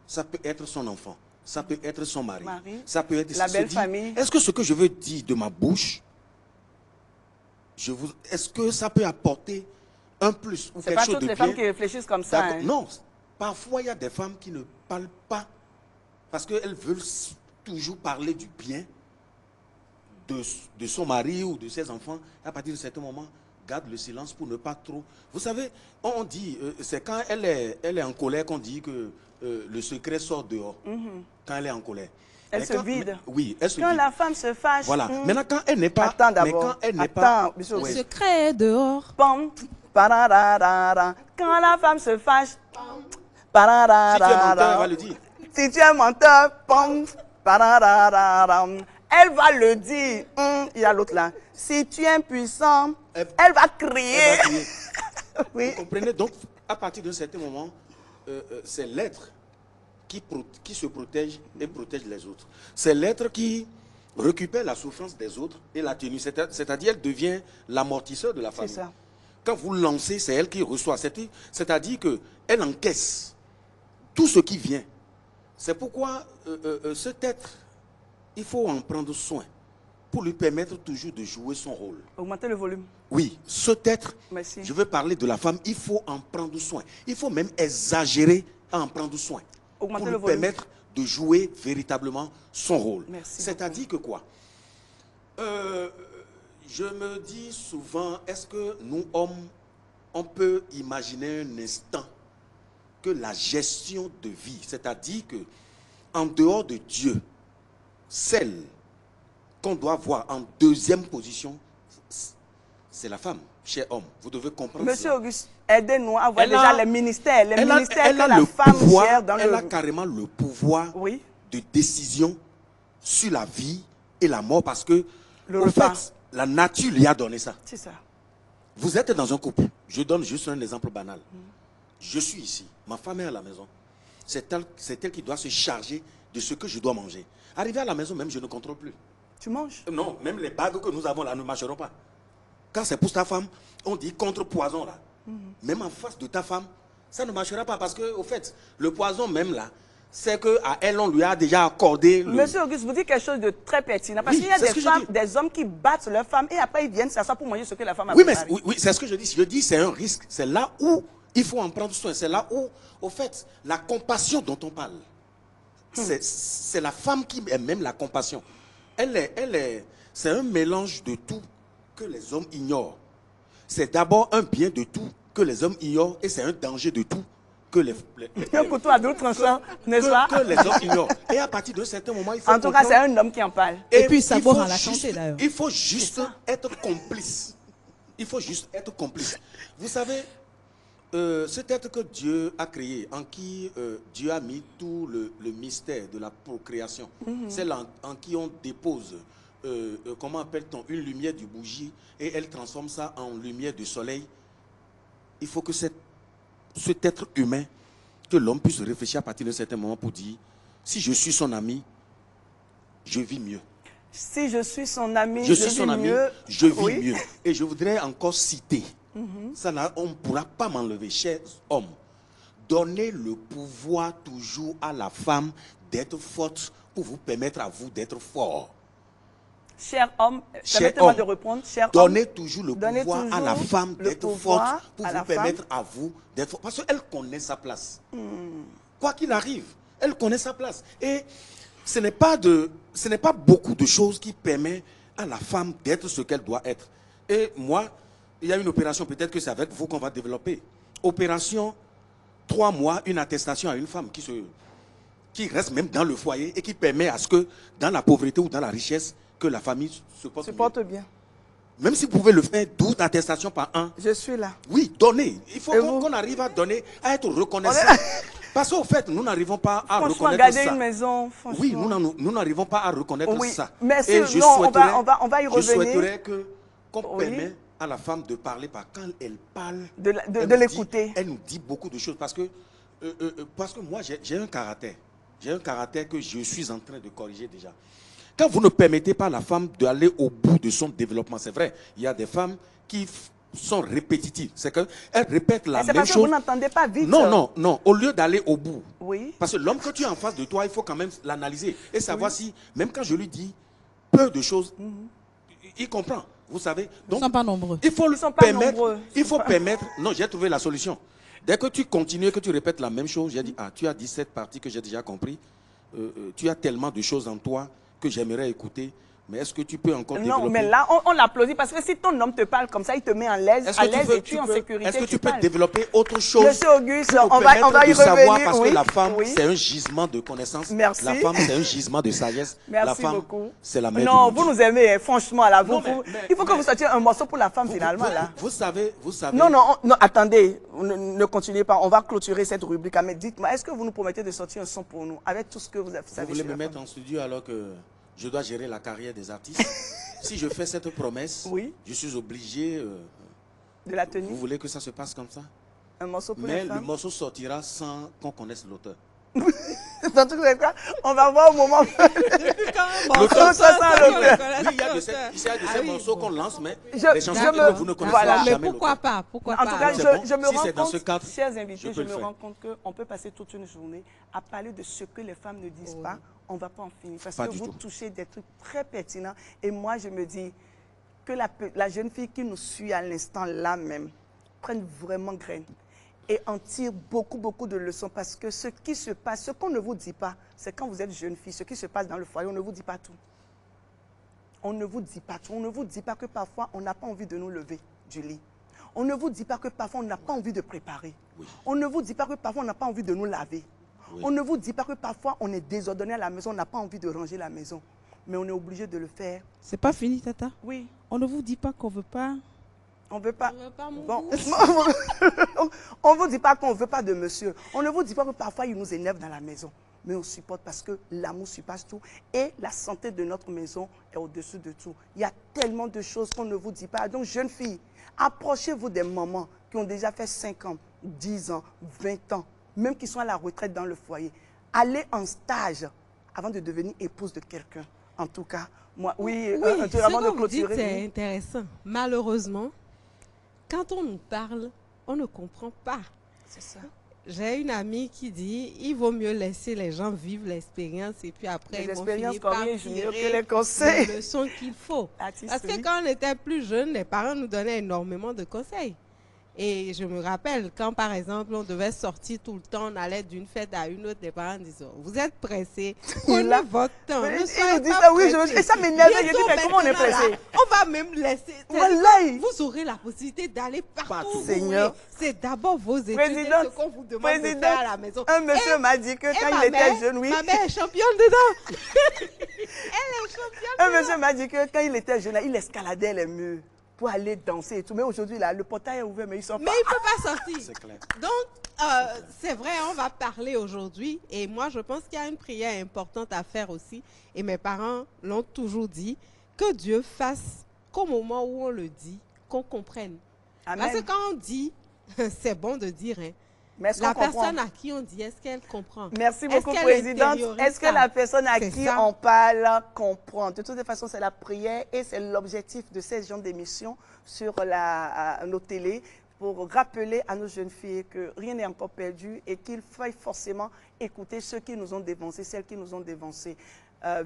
Speaker 4: Ça peut être son enfant, ça peut être son mari, ça peut être
Speaker 1: la belle famille.
Speaker 4: Est-ce que ce que je veux dire de ma bouche, est-ce que ça peut apporter un plus ou
Speaker 1: C'est
Speaker 4: quelque
Speaker 1: pas
Speaker 4: chose
Speaker 1: toutes
Speaker 4: de
Speaker 1: les
Speaker 4: bien?
Speaker 1: femmes qui réfléchissent comme ça.
Speaker 4: D'accord.
Speaker 1: Hein.
Speaker 4: Non, parfois il y a des femmes qui ne parlent pas parce qu'elles veulent toujours parler du bien de son mari ou de ses enfants. À partir de certain moment, garde le silence pour ne pas trop... Vous savez, on dit, c'est quand elle est en colère qu'on dit que le secret sort dehors. Quand elle est en colère.
Speaker 1: Elle se vide.
Speaker 4: Oui, elle se
Speaker 1: Quand
Speaker 4: vide.
Speaker 1: la femme se fâche.
Speaker 4: Voilà. Maintenant, quand elle n'est pas...
Speaker 1: Attends d'abord.
Speaker 4: Quand elle n'est
Speaker 1: Attends,
Speaker 4: pas...
Speaker 1: monsieur.
Speaker 3: Le secret est dehors.
Speaker 1: Pom, pararara. Quand la femme se fâche.
Speaker 4: Si tu es menteur, elle
Speaker 1: Pararara.
Speaker 4: va le dire.
Speaker 1: Si tu es menteur, pom, pararara. Elle va le dire. Il y a l'autre là. Si tu es impuissant, elle va crier.
Speaker 4: Elle va crier.
Speaker 1: Oui.
Speaker 4: Vous comprenez? Donc, à partir d'un certain moment, c'est l'être qui se protège et protège les autres. C'est l'être qui récupère la souffrance des autres et la tenue. C'est-à-dire, elle devient l'amortisseur de la famille.
Speaker 1: C'est ça.
Speaker 4: Quand vous lancez, c'est elle qui reçoit. C'est-à-dire qu'elle encaisse tout ce qui vient. C'est pourquoi cet être, il faut en prendre soin pour lui permettre toujours de jouer son rôle.
Speaker 1: Augmentez le volume.
Speaker 4: Oui, cet être,
Speaker 1: Merci.
Speaker 4: je veux parler de la femme, il faut en prendre soin. Il faut même exagérer à en prendre soin.
Speaker 1: Augmentez
Speaker 4: Pour
Speaker 1: le
Speaker 4: lui
Speaker 1: volume.
Speaker 4: permettre de jouer véritablement son rôle.
Speaker 1: Merci
Speaker 4: C'est-à-dire que quoi? Je me dis souvent, est-ce que nous, hommes, on peut imaginer un instant que la gestion de vie, c'est-à-dire que en dehors de Dieu, celle qu'on doit voir en deuxième position, c'est la femme, cher homme. Vous devez comprendre
Speaker 1: Monsieur
Speaker 4: ça.
Speaker 1: Auguste, aidez-nous à voir
Speaker 4: Elle
Speaker 1: déjà
Speaker 4: a-
Speaker 1: les ministères. Les
Speaker 4: Elle a
Speaker 1: ministères que la
Speaker 4: le
Speaker 1: femme
Speaker 4: pouvoir,
Speaker 1: gère dans
Speaker 4: elle
Speaker 1: le...
Speaker 4: a carrément le pouvoir
Speaker 1: Oui.
Speaker 4: de décision sur la vie et la mort parce que,
Speaker 1: Le
Speaker 4: en
Speaker 1: repas.
Speaker 4: fait, la nature lui a donné ça.
Speaker 1: C'est ça.
Speaker 4: Vous êtes dans un couple. Je donne juste un exemple banal. Je suis ici. Ma femme est à la maison. C'est elle qui doit se charger de ce que je dois manger. Arrivé à la maison, même, je ne contrôle plus.
Speaker 1: Tu manges.
Speaker 4: Non, même les bagues que nous avons là ne marcheront pas. Quand c'est pour ta femme, on dit contre-poison là. Même en face de ta femme, ça ne marchera pas parce que, au fait, le poison même là, c'est qu'à elle, on lui a déjà accordé le...
Speaker 1: Monsieur Auguste, vous dites quelque chose de très pertinent. Parce
Speaker 4: Oui,
Speaker 1: qu'il y a
Speaker 4: c'est ce
Speaker 1: des
Speaker 4: que je
Speaker 1: femmes,
Speaker 4: dis.
Speaker 1: des hommes qui battent leurs femmes et après ils viennent s'asseoir pour manger ce que la femme a
Speaker 4: Oui, mais
Speaker 1: préparé.
Speaker 4: oui, c'est ce que je dis. Je dis c'est un risque. C'est là où il faut en prendre soin. C'est là où, au fait, la compassion dont on parle, c'est la femme qui est même la compassion. C'est un mélange de tout que les hommes ignorent. C'est d'abord un bien de tout que les hommes ignorent et c'est un danger de tout que
Speaker 1: Un couteau à deux tranchants, n'est-ce pas?
Speaker 4: que les hommes ignorent. Et à partir d'un certain moment, il faut
Speaker 1: En tout cas, c'est
Speaker 4: comprendre-
Speaker 1: un homme qui en parle.
Speaker 3: Et puis, ça
Speaker 4: il
Speaker 3: boit
Speaker 4: faut
Speaker 3: à la
Speaker 4: juste-
Speaker 3: santé, d'ailleurs.
Speaker 4: Il faut juste être complice. Il faut juste être complice. Vous savez, cet être que Dieu a créé, en qui Dieu a mis tout le mystère de la procréation, c'est là en qui on dépose, comment appelle-t-on, une lumière du bougie, et elle transforme ça en lumière du soleil. Il faut que cet être humain, que l'homme puisse réfléchir à partir d'un certain moment pour dire, si je suis son ami, je vis mieux.
Speaker 1: Si je suis son ami,
Speaker 4: Je suis son ami,
Speaker 1: mieux.
Speaker 4: je vis
Speaker 1: Oui.
Speaker 4: mieux. Et je voudrais encore citer, ça là, on ne pourra pas m'enlever, chers hommes. Donnez le pouvoir toujours à la femme d'être forte pour vous permettre à vous d'être fort.
Speaker 1: Cher homme,
Speaker 4: Cher
Speaker 1: permettez-moi
Speaker 4: homme,
Speaker 1: de répondre. Cher
Speaker 4: donnez
Speaker 1: homme,
Speaker 4: toujours le
Speaker 1: donnez
Speaker 4: pouvoir à
Speaker 1: toujours
Speaker 4: la femme
Speaker 1: le
Speaker 4: d'être
Speaker 1: pouvoir
Speaker 4: forte pour
Speaker 1: à
Speaker 4: vous
Speaker 1: la
Speaker 4: permettre à vous d'être forte. Parce qu'elle connaît sa place. Quoi qu'il arrive, elle connaît sa place. Et ce n'est pas beaucoup de choses qui permettent à la femme d'être ce qu'elle doit être. Et moi, il y a une opération, peut-être que c'est avec vous qu'on va développer. Opération 3 mois, une attestation à une femme qui reste même dans le foyer et qui permet à ce que, dans la pauvreté ou dans la richesse, que la famille se porte
Speaker 1: se
Speaker 4: mieux.
Speaker 1: porte bien.
Speaker 4: Même si vous pouvez le faire 12 attestations par an.
Speaker 1: Je suis là.
Speaker 4: Oui, donnez. Il faut
Speaker 1: Et vous?
Speaker 4: qu'on arrive à donner, à être reconnaissant. Parce qu'au fait, nous n'arrivons pas à
Speaker 1: Franchement,
Speaker 4: reconnaître
Speaker 1: garder
Speaker 4: ça.
Speaker 1: une maison, franchement.
Speaker 4: Oui, nous n'arrivons pas à reconnaître
Speaker 1: Oui,
Speaker 4: ça.
Speaker 1: merci.
Speaker 4: Et je
Speaker 1: Non,
Speaker 4: souhaiterais,
Speaker 1: on va y
Speaker 4: je
Speaker 1: revenir.
Speaker 4: souhaiterais qu'on
Speaker 1: Oui.
Speaker 4: permet à la femme de parler, quand elle parle,
Speaker 1: De
Speaker 4: elle
Speaker 1: l'écouter.
Speaker 4: Elle nous dit beaucoup de choses. Parce que moi, j'ai un caractère. J'ai un caractère que je suis en train de corriger déjà. Quand vous ne permettez pas à la femme d'aller au bout de son développement, c'est vrai, il y a des femmes qui sont répétitives. C'est qu'elles répètent la
Speaker 1: C'est
Speaker 4: même
Speaker 1: parce que
Speaker 4: chose.
Speaker 1: vous n'entendez pas vite.
Speaker 4: Non. Au lieu d'aller au bout.
Speaker 1: Oui.
Speaker 4: Parce que l'homme que tu as en face de toi, il faut quand même l'analyser et savoir si, même quand je lui dis peu de choses, il comprend. Vous savez.
Speaker 3: Ils ne sont pas nombreux.
Speaker 4: Il faut
Speaker 1: Ils sont pas
Speaker 4: permettre.
Speaker 1: nombreux.
Speaker 4: Il faut permettre. Non, j'ai trouvé la solution. Dès que tu continues et que tu répètes la même chose, j'ai dit, tu as 17 parties que j'ai déjà compris. Tu as tellement de choses en toi que j'aimerais écouter. Mais est-ce que tu peux encore développer?
Speaker 1: Non, mais là, on l'applaudit parce que si ton homme te parle comme ça, il te met à l'aise et tu es en sécurité.
Speaker 4: Est-ce que tu peux
Speaker 1: parles.
Speaker 4: développer autre chose?
Speaker 1: Monsieur Auguste,
Speaker 4: pour
Speaker 1: on va y
Speaker 4: permettre de savoir,
Speaker 1: revenir.
Speaker 4: parce
Speaker 1: Oui,
Speaker 4: que la femme,
Speaker 1: oui.
Speaker 4: c'est un gisement de connaissances.
Speaker 1: Merci.
Speaker 4: La femme, c'est un gisement de sagesse.
Speaker 1: Merci
Speaker 4: la femme,
Speaker 1: beaucoup.
Speaker 4: c'est la mère
Speaker 1: Non,
Speaker 4: du
Speaker 1: vous
Speaker 4: monde.
Speaker 1: nous aimez, hein, franchement. Là,
Speaker 4: Non,
Speaker 1: il faut que vous sortiez un morceau pour la femme, finalement. Là.
Speaker 4: Vous savez.
Speaker 1: Non, attendez, ne continuez pas. On va clôturer cette rubrique. Mais dites-moi, est-ce que vous nous promettez de sortir un son pour nous avec tout ce que vous savez
Speaker 4: Vous voulez
Speaker 1: sur
Speaker 4: me
Speaker 1: la
Speaker 4: mettre
Speaker 1: femme?
Speaker 4: en studio alors que je dois gérer la carrière des artistes? Si je fais cette promesse,
Speaker 1: Oui.
Speaker 4: je suis obligé.
Speaker 1: De la tenue?
Speaker 4: Vous voulez que ça se passe comme ça?
Speaker 1: Un morceau pour
Speaker 4: Mais
Speaker 1: les
Speaker 4: le
Speaker 1: femmes?
Speaker 4: morceau sortira sans qu'on connaisse l'auteur.
Speaker 1: Dans tous les cas, on va voir au moment.
Speaker 4: L'auteur,
Speaker 1: ça sent l'auteur.
Speaker 4: Oui, il y a de ces morceaux qu'on lance, mais
Speaker 1: Je-
Speaker 4: les chansons
Speaker 1: je
Speaker 4: que
Speaker 1: me-
Speaker 4: vous ne connaissez
Speaker 1: voilà.
Speaker 5: Mais
Speaker 4: jamais
Speaker 5: pourquoi
Speaker 4: l'auteur.
Speaker 5: pas? Pourquoi
Speaker 1: En
Speaker 5: pas?
Speaker 1: tout cas,
Speaker 4: C'est bon.
Speaker 1: je me
Speaker 4: Si
Speaker 1: rends
Speaker 4: c'est dans ce
Speaker 1: compte,
Speaker 4: cadre,
Speaker 1: chers
Speaker 4: je
Speaker 1: invités,
Speaker 4: peux
Speaker 1: je
Speaker 4: le
Speaker 1: me
Speaker 4: faire.
Speaker 1: rends compte qu'on peut passer toute une journée à parler de ce que les femmes ne disent pas. On ne va pas en finir parce
Speaker 4: Pas
Speaker 1: que
Speaker 4: du
Speaker 1: vous
Speaker 4: tout.
Speaker 1: touchez des trucs très pertinents. Et moi, je me dis que la jeune fille qui nous suit à l'instant là même prenne vraiment graine et en tire beaucoup, beaucoup de leçons parce que ce qui se passe, ce qu'on ne vous dit pas, c'est quand vous êtes jeune fille, ce qui se passe dans le foyer, on ne vous dit pas tout. On ne vous dit pas tout. On ne vous dit pas que parfois, on n'a pas envie de nous lever du lit. On ne vous dit pas que parfois, on n'a pas envie de préparer.
Speaker 4: Oui.
Speaker 1: On ne vous dit pas que parfois, on n'a pas envie de nous laver.
Speaker 4: Oui.
Speaker 1: On ne vous dit pas que parfois, on est désordonné à la maison, on n'a pas envie de ranger la maison. Mais on est obligé de le faire.
Speaker 3: C'est pas fini, Tata.
Speaker 1: Oui,
Speaker 3: On ne vous dit pas qu'on veut pas.
Speaker 1: on ne veut pas.
Speaker 5: On veut pas mon
Speaker 1: Bon,
Speaker 5: goût.
Speaker 1: on ne vous dit pas qu'on ne veut pas de monsieur. On ne vous dit pas que parfois, il nous énerve dans la maison. Mais on supporte parce que l'amour surpasse tout. Et la santé de notre maison est au-dessus de tout. Il y a tellement de choses qu'on ne vous dit pas. Donc, jeunes filles, approchez-vous des mamans qui ont déjà fait 5 ans, 10 ans, 20 ans, même qui sont à la retraite dans le foyer. Allez en stage avant de devenir épouse de quelqu'un. En tout cas, moi, oui,
Speaker 5: Oui,
Speaker 1: un truc
Speaker 5: ce
Speaker 1: avant de
Speaker 5: que vous dites,
Speaker 1: clôturer.
Speaker 5: c'est
Speaker 1: oui.
Speaker 5: intéressant. Malheureusement, quand on nous parle, on ne comprend pas.
Speaker 1: C'est ça.
Speaker 5: J'ai une amie qui dit il vaut mieux laisser les gens vivre l'expérience et puis après
Speaker 1: Les
Speaker 5: ils vont
Speaker 1: expériences
Speaker 5: finir par
Speaker 1: corrigent mieux que
Speaker 5: tirer
Speaker 1: les conseils.
Speaker 5: les leçons qu'il faut.
Speaker 1: Artiste,
Speaker 5: Parce que
Speaker 1: oui.
Speaker 5: quand on était plus jeunes, les parents nous donnaient énormément de conseils. Et je me rappelle, quand par exemple on devait sortir tout le temps, on allait d'une fête à une autre, les parents disaient vous êtes pressés, prenez
Speaker 1: là-
Speaker 5: votre temps.
Speaker 1: Mais
Speaker 5: ne
Speaker 1: ils
Speaker 5: soyez
Speaker 1: nous disent
Speaker 5: pas
Speaker 1: ça, oui,
Speaker 5: pressés.
Speaker 1: et ça m'énerve. Je dis,
Speaker 5: Bientôt,
Speaker 1: mais comment on est
Speaker 5: maintenant, là,
Speaker 1: pressé?
Speaker 5: on va même laisser.
Speaker 1: Wallahi.
Speaker 5: Vous aurez la possibilité d'aller partout.
Speaker 4: Partout.
Speaker 5: où vous
Speaker 1: Seigneur.
Speaker 5: voulez. C'est d'abord vos études et
Speaker 1: Présidente,
Speaker 5: ce qu'on vous demande de faire à la maison.
Speaker 1: un monsieur m'a dit que quand il était jeune, oui.
Speaker 5: Ma mère est championne dedans. Elle est championne.
Speaker 1: Un monsieur m'a dit que quand il était jeune, il escaladait les murs pour aller danser et tout. Mais aujourd'hui, là, le portail est ouvert, mais ils sont
Speaker 5: Mais
Speaker 1: pas.
Speaker 5: il ne peut pas sortir.
Speaker 4: C'est clair.
Speaker 5: Donc, c'est vrai, on va parler aujourd'hui. Et moi, je pense qu'il y a une prière importante à faire aussi. Et mes parents l'ont toujours dit, que Dieu fasse qu'au moment où on le dit, qu'on comprenne. Parce que
Speaker 1: Amen.
Speaker 5: quand on dit, c'est bon de dire, hein,
Speaker 1: Mais est-ce
Speaker 5: la
Speaker 1: qu'on comprend?
Speaker 5: personne à qui on dit, est-ce qu'elle comprend?
Speaker 1: Merci
Speaker 5: Est-ce
Speaker 1: beaucoup,
Speaker 5: qu'elle
Speaker 1: Présidente.
Speaker 5: intériorise
Speaker 1: Est-ce que
Speaker 5: ça?
Speaker 1: la personne à
Speaker 5: C'est
Speaker 1: qui
Speaker 5: ça.
Speaker 1: on parle comprend? De toute façon, c'est la prière et c'est l'objectif de ces genres d'émissions sur nos télés pour rappeler à nos jeunes filles que rien n'est encore perdu et qu'il faille forcément écouter ceux qui nous ont dévancés, celles qui nous ont dévancés.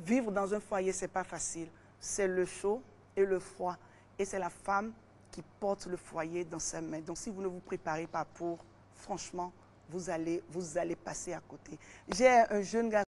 Speaker 1: Vivre dans un foyer, ce n'est pas facile. c'est le chaud et le froid. Et c'est la femme qui porte le foyer dans ses mains. Donc si vous ne vous préparez pas pour, franchement, vous allez passer à côté. J'ai un jeune garçon